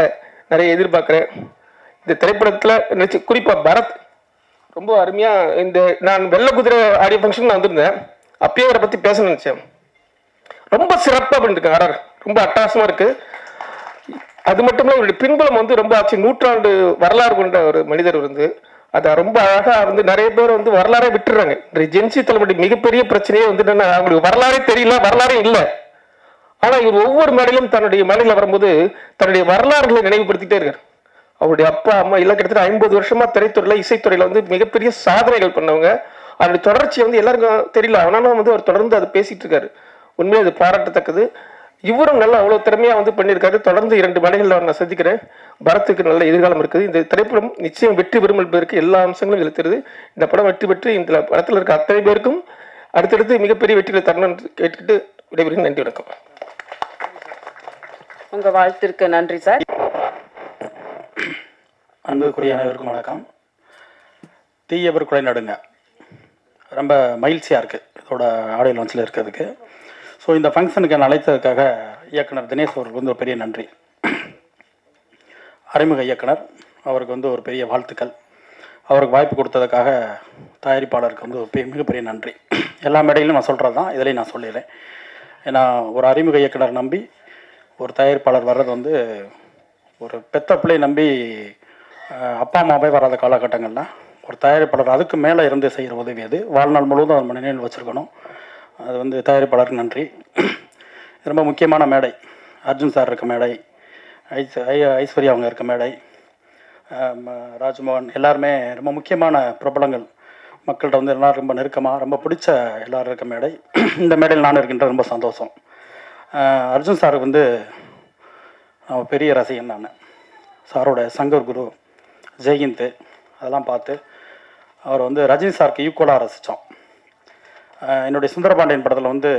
நிறைய எதிர்பார்க்குறேன். இந்த திரைப்படத்தில் நினச்சி குறிப்பாக பரத் ரொம்ப அருமையாக இந்த நான் வெள்ளை குதிரை ஆடியோ ஃபங்க்ஷன் நான் வந்திருந்தேன். அப்பயே அவரை பற்றி பேச நினச்சேன். ரொம்ப சிறப்பாக பண்ணிருக்கேன். ஆர்டர் ரொம்ப அட்டகாசமாக இருக்குது. அது மட்டும் இல்லை, இவருடைய பின்புலம் வந்து ரொம்ப ஆச்சு. 100 ஆண்டு வரலாறு கொண்ட ஒரு மனிதர் வந்து அதை ரொம்ப அழகாக வந்து நிறைய பேர் வந்து வரலாறே விட்டுறாங்க. இந்த ஜென்சி தலைமுறை மிகப்பெரிய பிரச்சனையே வந்து என்னன்னா அவங்களுக்கு வரலாறே தெரியல, வரலாறே இல்லை. ஆனால் இவர் ஒவ்வொரு மேடையிலும் தன்னுடைய மேடையில் வரும்போது தன்னுடைய வரலாறுகளை நினைவுபடுத்திட்டே இருக்கார். அவருடைய அப்பா அம்மா எல்லாம் கிட்டத்தட்ட 50 வருஷமா திரைத்துறையில் இசைத்துறையில் வந்து மிகப்பெரிய சாதனைகள் பண்ணவங்க. அவருடைய தொடர்ச்சி வந்து எல்லாருக்கும் தெரியல, ஆனாலும் வந்து அவர் தொடர்ந்து அதை பேசிட்டு இருக்காரு. உண்மையாக அது பாராட்டத்தக்கது. இவரும் நல்லா அவ்வளோ திறமையாக வந்து பண்ணியிருக்காரு. தொடர்ந்து 2 மேடைகளில் நான் சந்திக்கிறேன். பரத்துக்கு நல்ல எதிர்காலம் இருக்குது. இந்த திரைப்படம் நிச்சயம் வெற்றி பெறும் என்பதற்கு எல்லா அம்சங்களும் இழுத்துருது. இந்த படம் வெற்றி பெற்று இந்த படத்தில் இருக்க அத்தனை பேருக்கும் அடுத்தடுத்து மிகப்பெரிய வெற்றிகளை தரணும்னு கேட்டுக்கிட்டு விடைபெறுகிறேன். நன்றி, வணக்கம். உங்கள் வாழ்த்திற்கு நன்றி சார். அன்புக்குரிய அனைவருக்கும் வணக்கம். தீயவர் குலை நடுங்க ரொம்ப மகிழ்ச்சியாக இருக்குது இதோட ஆடியோ லான்ச்சில் இருக்கிறதுக்கு. ஸோ இந்த ஃபங்க்ஷனுக்கு என்னை அழைத்ததுக்காக இயக்குனர் தினேஷ் அவருக்கு வந்து ஒரு பெரிய நன்றி. அறிமுக இயக்குனர் அவருக்கு வந்து ஒரு பெரிய வாழ்த்துக்கள். அவருக்கு வாய்ப்பு கொடுத்ததுக்காக தயாரிப்பாளருக்கு வந்து ஒரு மிகப்பெரிய நன்றி. எல்லா மேடையிலும் நான் சொல்கிறது தான், இதிலையும் நான் சொல்லிடுறேன். ஏன்னா ஒரு அறிமுக இயக்குனர் நம்பி ஒரு தயாரிப்பாளர் வர்றது வந்து ஒரு பெத்த பிள்ளை நம்பி அப்பா அம்மாவே வராத காலகட்டங்களில் ஒரு தயாரிப்பாளர் அதுக்கு மேலே இருந்து செய்கிற உதவி அது வாழ்நாள் முழுவதும் அது நினைவில் வச்சுருக்கணும். அது வந்து தயாரிப்பாளருக்கு நன்றி. ரொம்ப முக்கியமான மேடை, அர்ஜுன் சார் இருக்க மேடை, ஐஸ்வர்யா அவங்க இருக்க மேடை, ராஜ்மோகன் எல்லாருமே ரொம்ப முக்கியமான பிரபலங்கள். மக்கள்கிட்ட வந்து எல்லோரும் ரொம்ப நெருக்கமாக ரொம்ப பிடிச்ச எல்லோரும் இருக்க மேடை. இந்த மேடையில் நான் இருக்கின்ற ரொம்ப சந்தோஷம். அர்ஜுன் சாருக்கு வந்து பெரிய ரசிகன் நான். சாரோட சங்கர் குரு, ஜெயஹிந்த் அதெல்லாம் பார்த்து அவர் வந்து ரஜினி சாருக்கு ஈக்குவலாக ரசித்தோம். என்னுடைய சுந்தரபாண்டியன் படத்தில் வந்து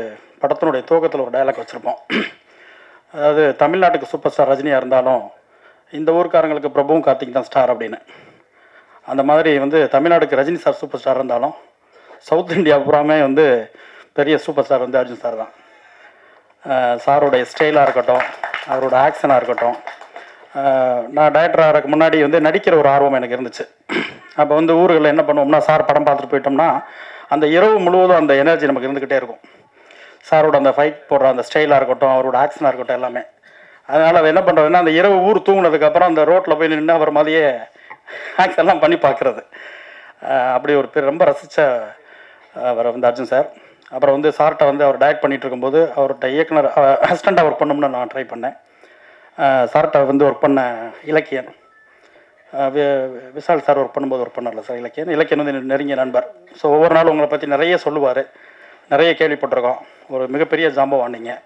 படத்தினுடைய துவக்கத்தில் ஒரு டயலாக் வச்சுருப்போம். அதாவது தமிழ்நாட்டுக்கு சூப்பர் ஸ்டார் ரஜினியாக இருந்தாலும் இந்த ஊருக்காரங்களுக்கு பிரபுவும் கார்த்திக் தான் ஸ்டார் அப்படின்னு. அந்த மாதிரி வந்து தமிழ்நாட்டுக்கு ரஜினி சார் சூப்பர் ஸ்டார் இருந்தாலும் சவுத் இந்தியா பூராமே வந்து பெரிய சூப்பர் ஸ்டார் வந்து அர்ஜுன் சார் தான். சாரோடைய ஸ்டைலாக இருக்கட்டும், அவரோட ஆக்ஷனாக இருக்கட்டும். நான் டைரக்டர் ஆகிறதுக்கு முன்னாடி வந்து நடிக்கிற ஒரு ஆர்வம் எனக்கு இருந்துச்சு. அப்போ வந்து ஊர்களில் என்ன பண்ணுவோம்னா, சார் படம் பார்த்துட்டு போயிட்டோம்னா அந்த இரவு முழுவதும் அந்த எனர்ஜி நமக்கு இருந்துக்கிட்டே இருக்கும். சாரோட அந்த ஃபைட் போடுற அந்த ஸ்டைலாக இருக்கட்டும், அவரோட ஆக்ஷனாக இருக்கட்டும் எல்லாமே. அதனால் அதை என்ன பண்ணுறதுன்னா, அந்த இரவு ஊர் தூங்கினதுக்கப்புறம் அந்த ரோட்டில் போய் நின்று அவர் மாதிரியே ஆக்ஷன்லாம் பண்ணி பார்க்குறது. அப்படி ஒரு பேர் ரொம்ப ரசித்த அவர் வந்து அர்ஜுன் சார். அப்புறம் வந்து சார்கிட்ட வந்து அவர் டைரக்ட் பண்ணிகிட்டு இருக்கும்போது அவர்கிட்ட இயக்குனர் அசிஸ்டண்ட்டாக ஒர்க் பண்ணணும்னு நான் ட்ரை பண்ணேன். சார்கிட்ட வந்து ஒர்க் பண்ண இலக்கியன், விஷால் சார் ஒர்க் பண்ணும்போது ஒர்க் பண்ணல சார். இலக்கியன் வந்து நெருங்கிய நண்பர். ஸோ ஒவ்வொரு நாளும் உங்களை பற்றி நிறைய சொல்லுவார், நிறைய கேள்விப்பட்டிருக்கோம். ஒரு மிகப்பெரிய ஜாம்பவான் நீங்கள்.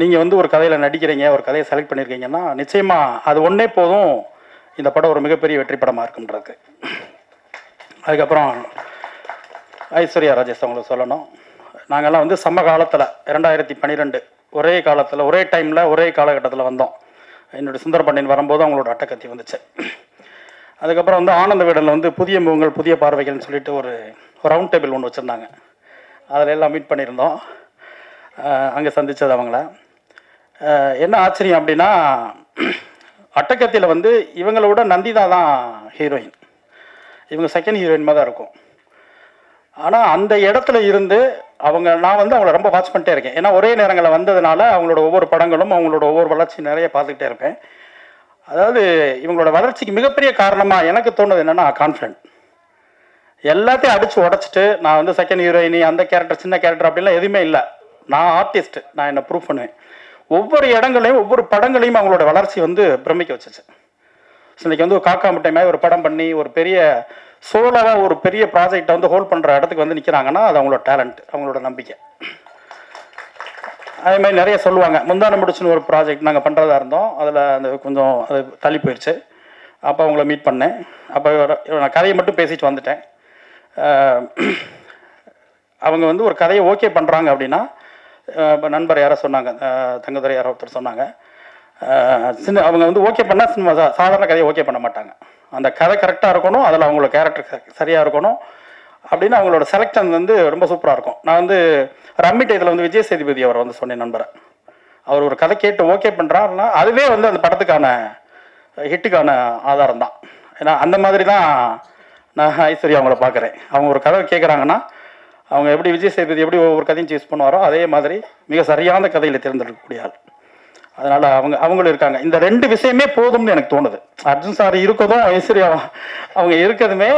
நீங்கள் வந்து ஒரு கதையில் நடிக்கிறீங்க, ஒரு கதையை செலக்ட் பண்ணியிருக்கீங்கன்னா நிச்சயமாக அது ஒன்றே போதும் இந்த படம் ஒரு மிகப்பெரிய வெற்றி படமாக இருக்குன்றது. அதுக்கப்புறம் ஐஸ்வர்யா ராஜேஷ் அவங்களுக்கு சொல்லணும். நாங்கள்லாம் வந்து சம காலத்தில் 2012 ஒரே காலத்தில் ஒரே டைமில் ஒரே காலகட்டத்தில் வந்தோம். என்னுடைய சுந்தரபாண்டியன் வரும்போது அவங்களோட அட்டக்கத்தி வந்துச்சு. அதுக்கப்புறம் வந்து ஆனந்த வீடனில் வந்து புதிய முகங்கள் புதிய பார்வைகள்னு சொல்லிட்டு ஒரு ரவுண்ட் டேபிள் ஒன்று வச்சுருந்தாங்க. அதில் எல்லாம் மீட் பண்ணியிருந்தோம். அங்கே சந்தித்தது அவங்கள. என்ன ஆச்சரியம் அப்படின்னா, அட்டக்கத்தியில் வந்து இவங்கள விட நந்திதா தான் ஹீரோயின், இவங்க செகண்ட் ஹீரோயின் மாதிரி தான் இருக்கும். ஆனால் அந்த இடத்துல இருந்து நான் வந்து அவங்கள ரொம்ப வாட்ச் பண்ணிட்டே இருக்கேன். ஏன்னா ஒரே நேரங்களில் வந்ததுனால அவங்களோட ஒவ்வொரு படங்களும் அவங்களோட ஒவ்வொரு வளர்ச்சி நிறைய பார்த்துக்கிட்டே இருப்பேன். அதாவது இவங்களோட வளர்ச்சிக்கு மிகப்பெரிய காரணமாக எனக்கு தோணுது என்னென்னா கான்ஃபிடென்ட். எல்லாத்தையும் அடித்து உடச்சிட்டு நான் வந்து செகண்ட் ஹீரோயினி அந்த கேரக்டர் சின்ன கேரக்டர் அப்படிலாம் எதுவுமே இல்லை. நான் ஆர்டிஸ்ட், நான் என்ன ப்ரூவ் பண்ணுவேன். ஒவ்வொரு இடங்களையும் ஒவ்வொரு படங்களையும் அவங்களோட வளர்ச்சி வந்து பிரமிக்க வச்சுச்சு. இன்னைக்கு வந்து ஒரு காக்கா முட்டை மாதிரி ஒரு படம் பண்ணி ஒரு பெரிய சோலோவாக ஒரு பெரிய ப்ராஜெக்டை வந்து ஹோல்ட் பண்ணுற இடத்துக்கு வந்து நிற்கிறாங்கன்னா அது அவங்களோட டேலண்ட், அவங்களோட நம்பிக்கை. அதே மாதிரி நிறைய சொல்லுவாங்க. முந்தான முடிச்சுன்னு ஒரு ப்ராஜெக்ட் நாங்கள் பண்ணுறதா இருந்தோம், அதில் அந்த கொஞ்சம் அது தள்ளி போயிடுச்சு. அப்போ அவங்கள மீட் பண்ணேன். அப்போ நான் கதையை மட்டும் பேசிட்டு வந்துட்டேன். அவங்க வந்து ஒரு கதையை ஓகே பண்ணுறாங்க அப்படின்னா, இப்போ நண்பர் யாரோ சொன்னாங்க, தங்கதுரை யாரோ ஒருத்தர் சொன்னாங்க, அவங்க வந்து ஓகே பண்ணால் சினிமா சாதாரண கதையை ஓகே பண்ண மாட்டாங்க. அந்த கதை கரெக்டாக இருக்கணும், அதில் அவங்களோட கேரக்டர் சரியாக இருக்கணும் அப்படின்னு அவங்களோட செலக்ஷன் வந்து ரொம்ப சூப்பராக இருக்கும். நான் வந்து ரம்மி டயத்தில் வந்து விஜய் சேதுபதி அவர் வந்து சொன்னேன் நண்பரை. அவர் ஒரு கதை கேட்டு ஓகே பண்ணுறாருன்னா அதுவே வந்து அந்த படத்துக்கான ஹிட்டுக்கான ஆதாரம் தான். ஏன்னா அந்த மாதிரி தான் நான் ஐஸ்வர்யா அவங்கள பார்க்குறேன். அவங்க ஒரு கதை கேட்குறாங்கன்னா அவங்க எப்படி விஜய் சேதுபதி எப்படி ஒவ்வொரு கதையும் சூஸ் பண்ணுவாரோ அதே மாதிரி மிக சரியான கதையில் தேர்ந்தெடுக்கக்கூடிய ஆள். அதனால் அவங்களும் இருக்காங்க. இந்த ரெண்டு விஷயமே போதும்னு எனக்கு தோணுது. அர்ஜுன் சார் இருக்கதும் ஐஸ்வர்யா அவங்க இருக்கிறதுமே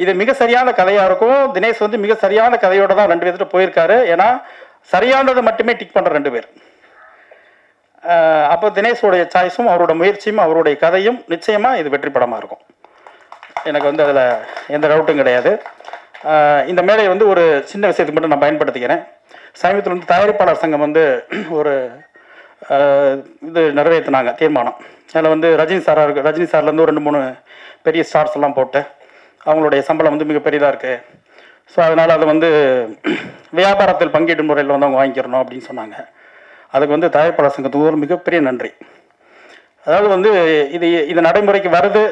இது மிக சரியான கதையாக இருக்கும். தினேஷ் வந்து மிக சரியான கதையோடு தான் 2 பேர்கிட்ட போயிருக்காரு. ஏன்னா சரியானதை மட்டுமே டிக் பண்ணுற 2 பேர். அப்போ தினேஷோடைய சாய்ஸும் அவரோட முயற்சியும் அவருடைய கதையும் நிச்சயமாக இது வெற்றி படமாக இருக்கும். எனக்கு வந்து அதில் எந்த டவுட்டும் கிடையாது. இந்த மேடையை வந்து ஒரு சின்ன விஷயத்துக்கு மட்டும் நான் பயன்படுத்திக்கிறேன். சமீபத்தில் வந்து தயாரிப்பாளர் சங்கம் வந்து ஒரு இது நிறைவேற்றினாங்க தீர்மானம். அதில் வந்து ரஜினி சார்லேருந்து ஒரு 2-3 பெரிய ஸ்டார்ஸ் எல்லாம் போட்டு அவங்களுடைய சம்பளம் வந்து மிகப்பெரியதாக இருக்குது. ஸோ அதனால் அதை வந்து வியாபாரத்தில் பங்கீட்டு முறையில் வந்து அவங்க வாங்கிக்கிறணும் அப்படின்னு சொன்னாங்க. அதுக்கு வந்து தயாரிப்பாளர் சங்கத்துக்கு ஒரு மிகப்பெரிய நன்றி. அதாவது வந்து இது நடைமுறைக்கு வருது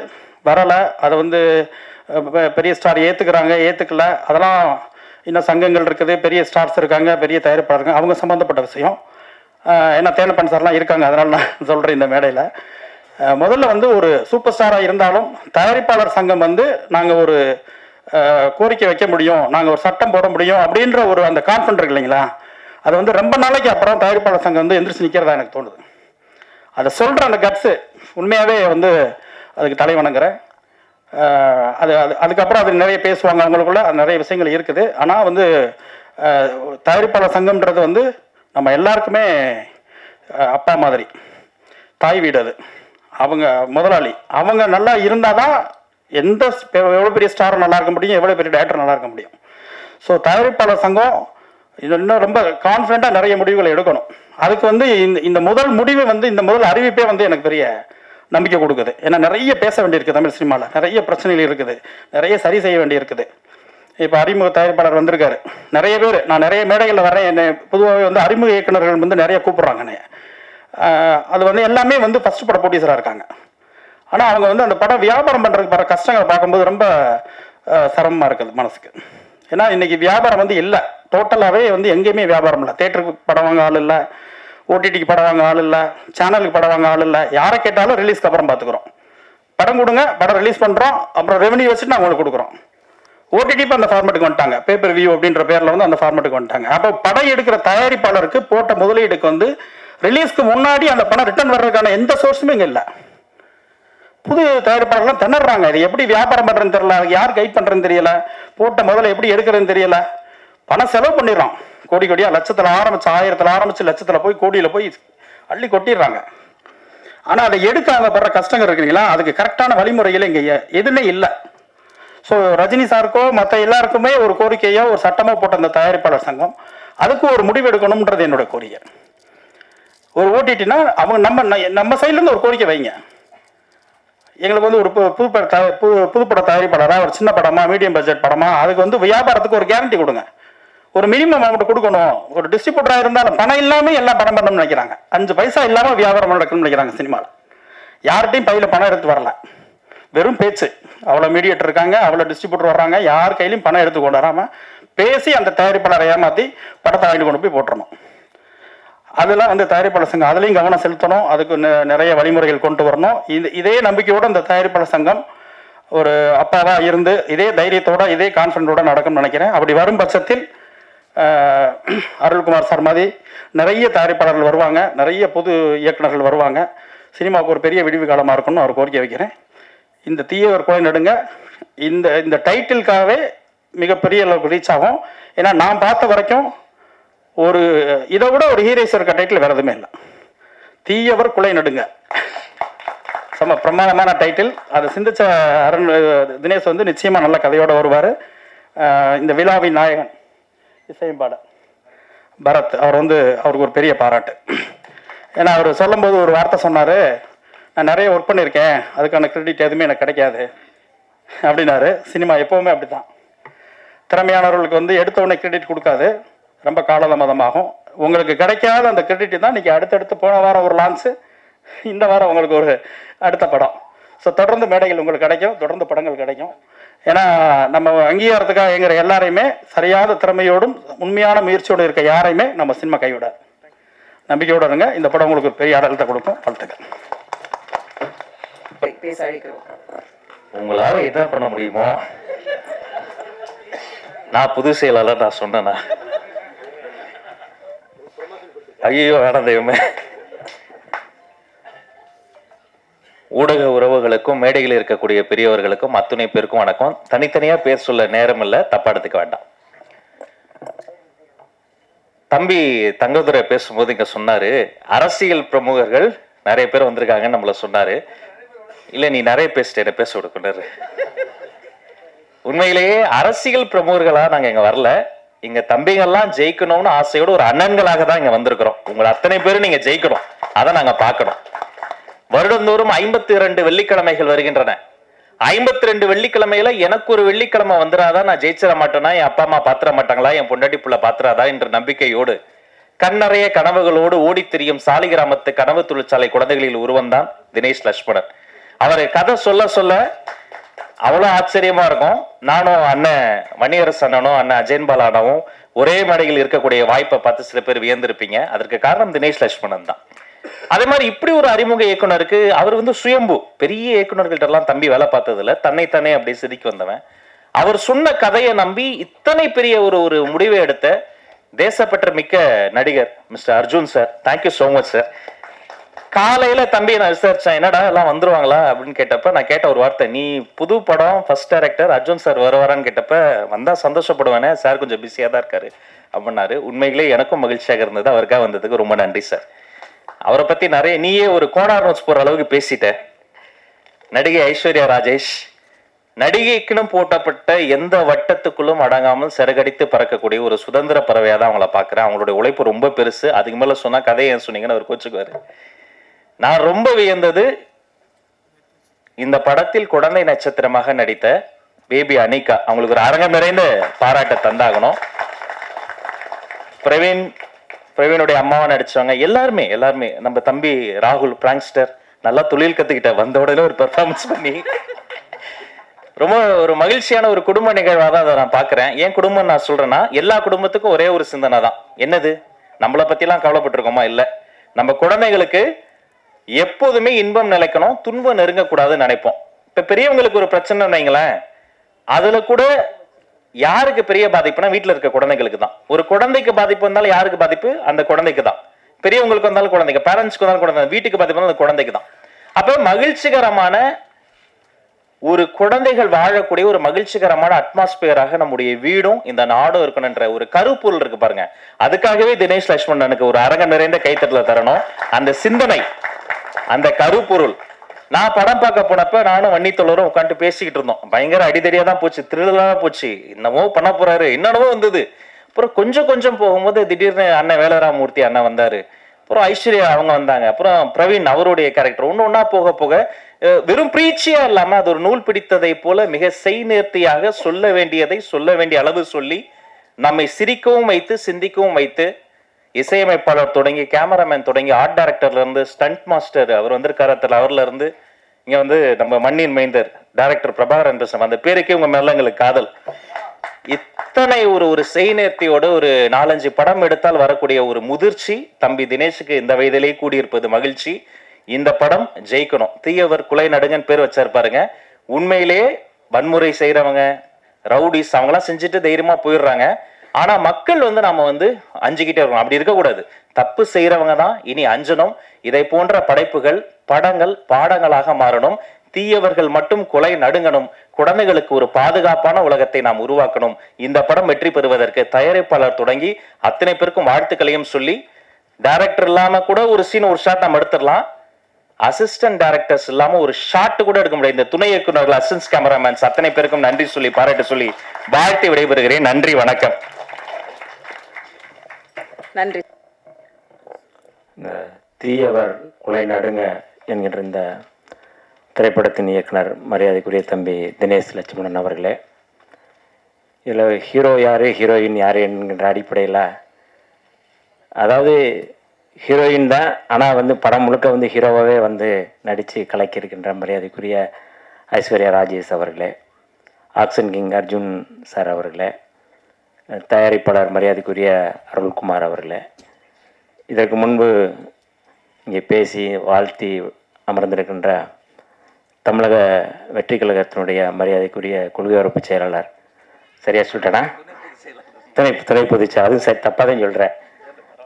வரலை, அதை வந்து பெரிய ஸ்டார் ஏற்றுக்கிறாங்க ஏற்றுக்கல, அதெல்லாம் இன்னும் சங்கங்கள் இருக்குது, பெரிய ஸ்டார்ஸ் இருக்காங்க, பெரிய தயாரிப்பாளர் இருக்காங்க, அவங்க சம்மந்தப்பட்ட விஷயம். ஏன்னா தேனப்பன் சார்லாம் இருக்காங்க, அதனால் நான் சொல்கிறேன் இந்த மேடையில். முதல்ல வந்து ஒரு சூப்பர் ஸ்டாராக இருந்தாலும் தயாரிப்பாளர் சங்கம் வந்து நாங்கள் ஒரு கோரிக்கை வைக்க முடியும், நாங்கள் ஒரு சட்டம் போட முடியும் அப்படின்ற ஒரு அந்த கான்ஃபிடன்ட் இருக்கு இல்லைங்களா, அது வந்து ரொம்ப நாளைக்கு அப்புறம் தயாரிப்பாளர் சங்கம் வந்து எந்திரிச்சு நிற்கிறதா எனக்கு தோணுது. அதை சொல்கிற அந்த கட்ஸு உண்மையாகவே வந்து அதுக்கு தலை வணங்குறேன். அதுக்கப்புறம் அது நிறைய பேசுவாங்க, அவங்களுக்குள்ள நிறைய விஷயங்கள் இருக்குது. ஆனால் வந்து தயாரிப்பாளர் சங்கம்ன்றது வந்து நம்ம எல்லாருக்குமே அப்பா மாதிரி, தாய் வீடு. அது அவங்க முதலாளி, அவங்க நல்லா இருந்தால் தான் எவ்வளோ பெரிய ஸ்டார் நல்லா இருக்க முடியும், எவ்வளோ பெரிய டேரக்டர் நல்லா இருக்க முடியும். ஸோ தயாரிப்பாளர் சங்கம் இன்னும் ரொம்ப கான்ஃபிடண்ட்டாக நிறைய முடிவுகளை எடுக்கணும். அதுக்கு வந்து இந்த முதல் முடிவு வந்து இந்த முதல் அறிவிப்பே வந்து எனக்கு பெரிய நம்பிக்கை கொடுக்குது. ஏன்னா நிறைய பேச வேண்டியிருக்குது, தமிழ் சினிமாவில் நிறைய பிரச்சனைகள் இருக்குது, நிறைய சரி செய்ய வேண்டியிருக்குது. இப்போ அறிமுக தயாரிப்பாளர் வந்திருக்காரு, நிறைய பேர், நான் நிறைய மேடைகளில் வரேன், என்னை பொதுவாகவே வந்து அறிமுக இயக்குநர்கள் வந்து நிறைய கூப்பிட்றாங்க என்னைய. அது வந்து எல்லாமே வந்து ஃபஸ்ட் பட ப்ரொடியூசராக இருக்காங்க. ஆனால் அவங்க வந்து அந்த படம் வியாபாரம் பண்ணுறதுக்கு வர கஷ்டங்களை பார்க்கும்போது ரொம்ப சிரமமாக இருக்குது மனசுக்கு. ஏன்னா இன்றைக்கி வியாபாரம் வந்து இல்லை, டோட்டலாகவே வந்து எங்கேயுமே வியாபாரம் இல்லை. தேட்டருக்கு படம் வாங்க ஆள் இல்லை, ஓடிடிக்கு படம் வாங்க ஆள் இல்லை, சேனலுக்கு படம் வாங்க ஆள் இல்லை. யாரை கேட்டாலும் ரிலீஸ்க்கு அப்புறம் பார்த்துக்குறோம், படம் கொடுங்க, படம் ரிலீஸ் பண்ணுறோம், அப்புறம் ரெவன்யூ வச்சுட்டு நான் உங்களுக்கு கொடுக்குறோம். ஓடிடி இப்போ அந்த ஃபார்மேட்டுக்கு வந்துட்டாங்க, பேப்பர் வியூ அப்படின்ற பேரில் வந்து அந்த ஃபார்மேட்டுக்கு வந்துட்டாங்க. அப்போ படம் எடுக்கிற தயாரிப்பாளருக்கு போட்ட முதலீடுக்கு வந்து ரிலீஸ்க்கு முன்னாடி அந்த படம் ரிட்டர்ன் வர்றதுக்கான எந்த சோர்ஸுமே இங்கே இல்லை. புது தயாரிப்பாளர்லாம் திணறாங்க, இது எப்படி வியாபாரம் பண்ணுறதுன்னு தெரியல, அதுக்கு யார் கைட் பண்ணுறதுன்னு தெரியல, போட்ட முதல்ல எப்படி எடுக்கிறதுன்னு தெரியல. பணம் செலவு பண்ணிடுறோம், கோடி கோடியாக, லட்சத்தில் ஆரம்பிச்சு 1000ல் ஆரம்பிச்சு லட்சத்தில் போய் கோடியில் போய் அள்ளி கொட்டிடுறாங்க. ஆனால் அதை எடுக்க அவங்க படுற கஷ்டங்கள் இருக்குங்களா, அதுக்கு கரெக்டான வழிமுறைகள் இங்கே எதுவுமே இல்லை. ஸோ ரஜினி சாருக்கோ மற்ற எல்லாருக்குமே ஒரு கோரிக்கையோ ஒரு சட்டமோ போட்ட அந்த தயாரிப்பாளர் சங்கம் அதுக்கு ஒரு முடிவு எடுக்கணும்ன்றது என்னோட கோரிக்கை. ஒரு ஓடிடினா அவங்க நம்ம சைட்லேருந்து ஒரு கோரிக்கை வைங்க. எங்களுக்கு வந்து ஒரு புதுப்பட தயாரிப்பாளராக ஒரு சின்ன படமா மீடியம் பட்ஜெட் படமா அதுக்கு வந்து வியாபாரத்துக்கு ஒரு கேரண்டி கொடுங்க, ஒரு மினிமம் அமௌண்ட் கொடுக்கணும். ஒரு டிஸ்ட்ரிபியூட்டராக இருந்தாலும் பணம் இல்லாமல் எல்லாம் படம் பண்ணணும்னு நினைக்கிறாங்க, 5 பைசா இல்லாமல் வியாபாரம் நடக்கணும்னு நினைக்கிறாங்க. சினிமாவில் யார்கிட்டையும் பையில் பணம் எடுத்து வரல, வெறும் பேச்சு. அவ்வளோ மீடியேட்டர் இருக்காங்க, அவ்வளோ டிஸ்ட்ரிபியூட்டர் வர்றாங்க, யார் கையிலையும் பணம் எடுத்து கொண்டு வராமல் பேசி அந்த தயாரிப்பாளரை ஏமாற்றி படத்தை வாங்கிட்டு கொண்டு போய் போட்டுறணும். அதெல்லாம் வந்து தயாரிப்பாளர் சங்கம் அதுலேயும் கவனம் செலுத்தணும், அதுக்கு நிறைய வழிமுறைகள் கொண்டு வரணும். இதே நம்பிக்கையோடு அந்த தயாரிப்பாளர் சங்கம் ஒரு அப்பாவாக இருந்து இதே தைரியத்தோட இதே கான்ஃபிடென்ட்டோட நடக்கும்னு நினைக்கிறேன். அப்படி வரும் பட்சத்தில் அருள்குமார் சார் மாதிரி நிறைய தயாரிப்பாளர்கள் வருவாங்க, நிறைய புது இயக்குநர்கள் வருவாங்க. சினிமாவுக்கு ஒரு பெரிய விடிவு காலமாக இருக்கும்னு அவர் கோரிக்கை வைக்கிறேன். இந்த தீயவர் குலை நடுங்க இந்த இந்த டைட்டிலுக்காகவே மிகப்பெரிய அளவுக்கு ரீச் ஆகும். ஏன்னா நான் பார்த்த வரைக்கும் ஒரு இதை விட ஒரு ஹீரோஸ் இருக்க டைட்டில் வேறு எதுவுமே இல்லை. தீயவர் குலை நடுங்க செம்ம பிரமாதமான டைட்டில். அதை சிந்திச்ச தினேஷ் வந்து நிச்சயமாக நல்ல கதையோடு வருவார். இந்த விழாவின் நாயகன் இசையம்பாடல் பரத் அவருக்கு ஒரு பெரிய பாராட்டு. ஏன்னா அவர் சொல்லும்போது ஒரு வார்த்தை சொன்னார், நான் நிறைய ஒர்க் பண்ணியிருக்கேன், அதுக்கான கிரெடிட் எதுவுமே எனக்கு கிடைக்காது அப்படின்னாரு. சினிமா எப்போவுமே அப்படி தான், திறமையானவர்களுக்கு வந்து எடுத்த உடனே கிரெடிட் கொடுக்காது, ரொம்ப காலதாமதமாகும். உங்களுக்கு கிடைக்காத அந்த கிரெடிட் தான் இன்றைக்கி அடுத்தடுத்து போன வாரம் ஒரு லான்ச்சு, இந்த வாரம் உங்களுக்கு ஒரு அடுத்த படம். ஸோ தொடர்ந்து மேடைகள் உங்களுக்கு கிடைக்கும், தொடர்ந்து படங்கள் கிடைக்கும். ஏன்னா நம்ம அங்கீகாரத்துக்காக எங்கிற எல்லாரையுமே சரியான திறமையோடும் உண்மையான முயற்சியோடு இருக்க யாரையுமே நம்ம சினிமா கைவிடாது. நம்பிக்கையோடு இருங்க. இந்த படம் உங்களுக்கு ஒரு பெரிய அடலத்தை கொடுக்கும். வாழ்த்துக்கள். உங்களால என்ன பண்ண முடியுமோ. நான் புது செயலாளர் நான் சொன்னேன்னா ஐயோ வேணாம் தெய்வமே. ஊடக உறவுகளுக்கும் மேடையில் இருக்கக்கூடிய பெரியவர்களுக்கும் அத்துணை பேருக்கும் வணக்கம். தனித்தனியா பேர் சொல்ல நேரம் இல்லை, தப்பா எடுத்துக்க வேண்டாம். தம்பி தங்கதுரை பேசும்போது இங்க சொன்னாரு, அரசியல் பிரமுகர்கள் நிறைய பேர் வந்திருக்காங்கன்னு நம்மள சொன்னாரு. இல்ல நீ நிறைய பேசிட்டு பேச கொடுக்குறாரு. உண்மையிலேயே அரசியல் பிரமுகர்களா நாங்க இங்க வரல, இங்க தம்பிகள்லாம் ஜெயிக்கணும்னு ஆசையோடு ஒரு அண்ணன்களாக தான் இங்க வந்திருக்கிறோம். உங்களை அத்தனை பேரும் நீங்க ஜெயிக்கணும், அதை நாங்க பார்க்கணும். வருடந்தோறும் 52 வெள்ளிக்கிழமைகள் வருகின்றன. 52 வெள்ளிக்கிழமையில எனக்கு ஒரு வெள்ளிக்கிழமை வந்துடாதான் நான் ஜெயிச்சிட மாட்டேன்னா, என் அப்பா அம்மா பாத்திர மாட்டாங்களா, என் பொண்டாட்டி புள்ள பாத்திராதா என்ற நம்பிக்கையோடு கண்ணறைய கனவுகளோடு ஓடி திரியும் சாலிகிராமத்து கனவு தொழிற்சாலை குழந்தைகளில் உருவந்தான் தினேஷ் லட்சுமணன். அவர் கதை சொல்ல சொல்ல அவ்வளோ ஆச்சரியமா இருக்கும். நானும் அண்ணன் மணியரசு அண்ணனும் அண்ணன் அஜயன்பால் அண்ணாவும் ஒரே மேடையில் இருக்கக்கூடிய வாய்ப்பை பார்த்து சில பேர் வியந்திருப்பீங்க. அதற்கு காரணம் தினேஷ் லட்சுமணன் தான். அதே மாதிரி இப்படி ஒரு அறிமுக இயக்குனருக்கு அவர் வந்து சுயம்பு, பெரிய இயக்குனர்கள்ட்ட எல்லாம் தம்பி வேலை பார்த்ததுல தன்னைத்தானே அப்படி செதுக்கி வந்தவன். அவர் சொன்ன கதையை நம்பி இத்தனை பெரிய ஒரு முடிவை எடுத்த தேசப்பற்ற மிக்க நடிகர் mister Arjun sir, thank you so much sir. காலையில தம்பி நான் விசாரிச்சேன், என்னடா எல்லாம் வந்துருவாங்களா அப்படின்னு கேட்டப்ப நான் கேட்ட ஒரு வார்த்தை, நீ புது படம் ஃபர்ஸ்ட் டைரக்டர் அர்ஜுன் சார் வருவாரான்னு கேட்டப்ப வந்தா சந்தோஷப்படுவேனே சார், கொஞ்சம் பிஸியா தான் இருக்காரு அப்படின்னாரு. உண்மையிலே எனக்கும் மகிழ்ச்சியாக இருந்தது. அவருக்காக வந்ததுக்கு ரொம்ப நன்றி சார். அவரை பத்தி நிறைய நீயே ஒரு கோனார் நோட்ஸ் போற அளவுக்கு பேசிட்ட. நடிகை ஐஸ்வர்யா ராஜேஷ் நடிகைக்குன்னு போட்டப்பட்ட எந்த வட்டத்துக்குள்ளும் அடங்காமல் சிறகடித்து பறக்கக்கூடிய ஒரு சுதந்திர பறவையா தான் அவங்கள பாக்குறேன். அவங்களுடைய உழைப்பு ரொம்ப பெருசு. அதுக்கு மேல சொன்னா கதையை ஏன் சொன்னீங்கன்னு அவர் கோச்சுக்குவாரு. நான் ரொம்ப வியந்தது, இந்த படத்தில் குழந்தை நட்சத்திரமாக நடித்த பேபி அனிகா. அவங்களுக்கு ஒரு அரங்கம் நிறைந்த பாராட்ட தந்தாகணும். பிரவீனுடைய அம்மாவை நடிச்சவங்க எல்லாருமே நம்ம தம்பி ராகுல் பிராங்ஸ்டர் நல்லா தொழில் கத்துக்கிட்ட, வந்த உடனே ஒரு பெர்ஃபார்மன்ஸ் பண்ணி ரொம்ப ஒரு மகிழ்ச்சியான ஒரு குடும்ப நிகழ்வாக தான் அதை நான் பார்க்குறேன். ஏன் குடும்பம் நான் சொல்றேன்னா, எல்லா குடும்பத்துக்கும் ஒரே ஒரு சிந்தனை தான். என்னது, நம்மளை பற்றிலாம் கவலைப்பட்டிருக்கோமா? இல்லை, நம்ம குழந்தைகளுக்கு எப்போதுமே இன்பம் நிலைக்கணும், துன்பம் நெருங்கக்கூடாதுன்னு நினைப்போம். இப்போ பெரியவங்களுக்கு ஒரு பிரச்சனை வைங்களேன், அதில் கூட யாருக்கு பெரிய பாதிப்புனா வீட்டில் இருக்க குழந்தைகளுக்கு தான். ஒரு குழந்தைக்கு பாதிப்பு வந்தாலும் யாருக்கு பாதிப்பு? அந்த குழந்தைக்கு தான். பெரியவங்களுக்கு வந்தாலும் குழந்தைக்கு, பேரண்ட்ஸ்க்கு வந்தாலும் குழந்தை, வீட்டுக்கு பாதிப்பு வந்தாலும் அந்த குழந்தைக்கு தான். அப்போ மகிழ்ச்சிகரமான ஒரு குழந்தைகள் வாழக்கூடிய ஒரு மகிழ்ச்சிகரமான அட்மாஸ்பியராக நம்முடைய வீடும் இந்த நாடும் இருக்கணுன்ற ஒரு கருப்பொருள் இருக்கு பாருங்க. அதுக்காகவே தினேஷ் லட்சுமணனுக்கு ஒரு அரங்கம் நிறைந்த கைத்தட்டல தரணும். அந்த சிந்தனை, அந்த கருப்பொருள். நான் படம் பார்க்க போனப்ப நானும் வன்னித்தோழரும் உட்காந்து பேசிக்கிட்டு இருந்தோம். பயங்கர அடிதடியா தான் போச்சு, திருவிழா போச்சு, என்னமோ பண்ண போறாரு, என்னென்னவோ வந்தது. அப்புறம் கொஞ்சம் போகும்போது திடீர்னு அண்ணன் வேலராமூர்த்தி அண்ணன் வந்தாரு, அப்புறம் ஐஸ்வர்யா அவங்க வந்தாங்க, அப்புறம் பிரவீன் அவருடைய கேரக்டர். ஒன்னொன்னா போக வெறும் பிரீச்சியா இல்லாம அது ஒரு நூல் பிடித்ததை போல மிக செய்நேர்த்தியாக சொல்ல வேண்டியதை சொல்ல வேண்டிய அளவு சொல்லி நம்மை சிரிக்கவும் வைத்து சிந்திக்கவும் வைத்து, இசையமைப்பாளர் தொடங்கி கேமராமேன் தொடங்கி ஆர்ட் டைரக்டர்ல இருந்து ஸ்டண்ட் மாஸ்டர் அவர் வந்திருக்காரு, அவர்ல இருந்து இங்க வந்து நம்ம மண்ணின் மைந்தர் டைரக்டர் பிரபாகரன் பேசுறோம். அந்த பேருக்கே உங்க மேல எங்களுக்கு காதல். இத்தனை ஒரு செய்நேர்த்தியோட ஒரு 4-5 படம் எடுத்தால் வரக்கூடிய ஒரு முதிர்ச்சி தம்பி தினேஷுக்கு இந்த வயதிலே கூடியிருப்பது மகிழ்ச்சி. இந்த படம் ஜெயிக்கணும். தீயவர் குலை நடுங்கன்னு பேர் வச்சாரு பாருங்க. உண்மையிலேயே வன்முறை செய்யறவங்க, ரவுடிஸ் அவங்களாம் செஞ்சுட்டு தைரியமா போயிடுறாங்க. ஆனா மக்கள் வந்து நம்ம வந்து அஞ்சுக்கிட்டே இருக்கணும். அப்படி இருக்கக்கூடாது. தப்பு செய்யறவங்க தான் இனி அஞ்சணும். இதை போன்ற படைப்புகள், படங்கள் பாடங்களாக மாறணும். தீயவர்கள் மட்டும் கொலை நடுங்கணும். குழந்தைகளுக்கு ஒரு பாதுகாப்பான உலகத்தை நாம் உருவாக்கணும். இந்த படம் வெற்றி பெறுவதற்கு தயாரிப்பாளர் தொடங்கி அத்தனை பேருக்கும் வாழ்த்துக்களையும் சொல்லி, டைரக்டர் இல்லாம கூட ஒரு சீன் ஒரு ஷாட் நம்ம எடுத்துடலாம். அசிஸ்டன்ட் டைரக்டர்ஸ் இல்லாம ஒரு ஷாட் கூட எடுக்க முடியாது. இந்த துணை இயக்குநர்கள், அசிஸ்டன்ட் கேமராமேன்ஸ் அத்தனை பேருக்கும் நன்றி சொல்லி பாராட்டு சொல்லி வாழ்த்து விடைபெறுகிறேன். நன்றி, வணக்கம். நன்றி. இந்த தீயவர் கொலை நடுங்க என்கின்ற இந்த திரைப்படத்தின் இயக்குனர் மரியாதைக்குரிய தம்பி தினேஷ் லட்சுமணன் அவர்களே, இதில் ஹீரோ யார், ஹீரோயின் யார் என்கின்ற அடிப்படையில், அதாவது ஹீரோயின் தான், ஆனால் வந்து படம் முழுக்க வந்து ஹீரோவாகவே வந்து நடித்து கலக்கியிருக்கின்ற மரியாதைக்குரிய ஐஸ்வர்யா ராஜேஷ் அவர்களே, ஆக்ஷன் கிங் அர்ஜுன் சார் அவர்களே, தயாரிப்பாளர் மரியாதைக்குரிய அருள்குமார் அவர்களே, இதற்கு முன்பு இங்கே பேசி வாழ்த்தி அமர்ந்திருக்கின்ற தமிழக வெற்றி கழகத்தினுடைய மரியாதைக்குரிய கொள்கை உறுப்பு செயலாளர், சரியா சொல்லிட்டேனா, துணை பொதுச் செயலாளர், அதுவும் சரி தப்பாக தான் சொல்கிறேன்,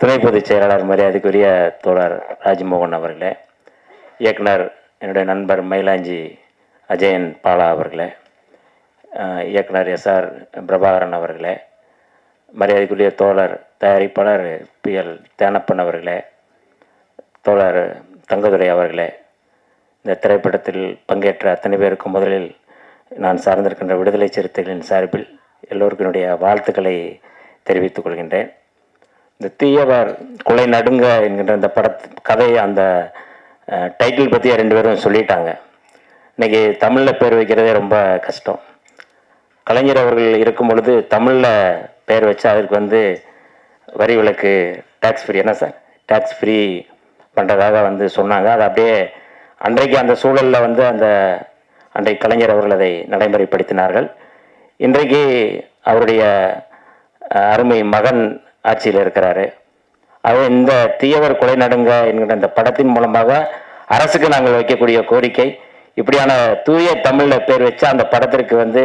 துணை பொதுச் செயலாளர் மரியாதைக்குரிய தோழர் ராஜ்மோகன் அவர்களே, இயக்குனர் என்னுடைய நண்பர் மயிலாஞ்சி அஜயன் பாலா அவர்களே, இயக்குனர் எஸ்ஆர் பிரபாகரன் அவர்களே, மரியாதைக்குரிய தோழர் தயாரிப்பாளர் PL தேனப்பன் அவர்களே, தோழர் தங்கதுரை அவர்களே, இந்த திரைப்படத்தில் பங்கேற்ற அத்தனை பேருக்கும் முதலில் நான் சார்ந்திருக்கின்ற விடுதலை சிறுத்தைகளின் சார்பில் எல்லோருக்கும் என்னுடைய வாழ்த்துக்களை தெரிவித்துக் கொள்கின்றேன். இந்த தீயவர் கொலை நடுங்க என்கின்ற இந்த கதையை, அந்த டைட்டில் பற்றி 2 பேரும் சொல்லிட்டாங்க. இன்றைக்கி தமிழில் பேர் வைக்கிறதே ரொம்ப கஷ்டம். கலைஞர் அவர்கள் இருக்கும் பொழுது தமிழில் பேர் வச்சு அதற்கு வந்து வரி விலக்கு, டேக்ஸ் ஃப்ரீ, என்ன சார் டேக்ஸ் ஃப்ரீ பண்ணுறதாக வந்து சொன்னாங்க. அது அப்படியே அன்றைக்கு அந்த சூழலில் வந்து அன்றைக்கு கலைஞர் அவர்கள் அதை நடைமுறைப்படுத்தினார்கள். இன்றைக்கு அவருடைய அருமை மகன் ஆட்சியில் இருக்கிறாரு. அது இந்த தீயவர் கொலை நடுங்க என்கிற இந்த படத்தின் மூலமாக அரசுக்கு நாங்கள் வைக்கக்கூடிய கோரிக்கை, இப்படியான தூய தமிழில் பேர் வச்சு அந்த படத்திற்கு வந்து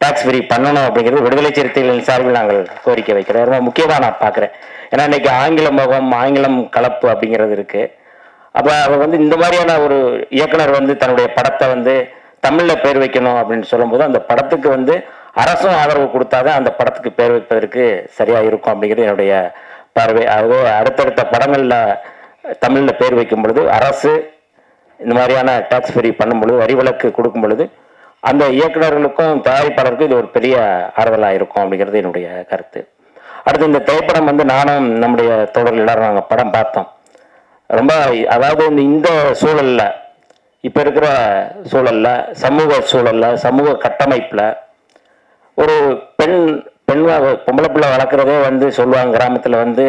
டாக்ஸ் ஃப்ரீ பண்ணணும் அப்படிங்கிறது விடுதலை சிறுத்தைகளின் சார்பில் நாங்கள் கோரிக்கை வைக்கிறோம். ரொம்ப முக்கியமாக நான் பார்க்குறேன். ஏன்னா இன்றைக்கி ஆங்கில முகம், ஆங்கிலம் கலப்பு அப்படிங்கிறது இருக்குது. அப்போ அவர் வந்து இந்த மாதிரியான ஒரு இயக்குனர் வந்து தன்னுடைய படத்தை வந்து தமிழில் பேர் வைக்கணும் அப்படின்னு சொல்லும்போது அந்த படத்துக்கு வந்து அரசும் ஆதரவு கொடுத்தாதான் அந்த படத்துக்கு பேர் வைப்பதற்கு சரியாக இருக்கும் அப்படிங்கிறது என்னுடைய பார்வை. ஆகவே அடுத்தடுத்த படங்களில் தமிழில் பேர் வைக்கும் பொழுது, அரசு இந்த மாதிரியான டாக்ஸ் ஃப்ரீ பண்ணும் பொழுது, வரி விலக்கு கொடுக்கும் பொழுது அந்த இயக்குநர்களுக்கும் தயாரிப்பாளருக்கும் இது ஒரு பெரிய ஆறுதலாக இருக்கும் அப்படிங்கிறது என்னுடைய கருத்து. அடுத்து இந்த திரைப்படம் வந்து நானும் நம்முடைய தோழர்கள் எல்லாரும் நாங்கள் படம் பார்த்தோம். ரொம்ப, அதாவது இந்த சூழலில், இப்போ இருக்கிற சூழலில், சமூக சூழலில், சமூக கட்டமைப்பில் ஒரு பொம்பளை பிள்ளை வளர்க்குறதே வந்து சொல்லுவாங்க கிராமத்தில் வந்து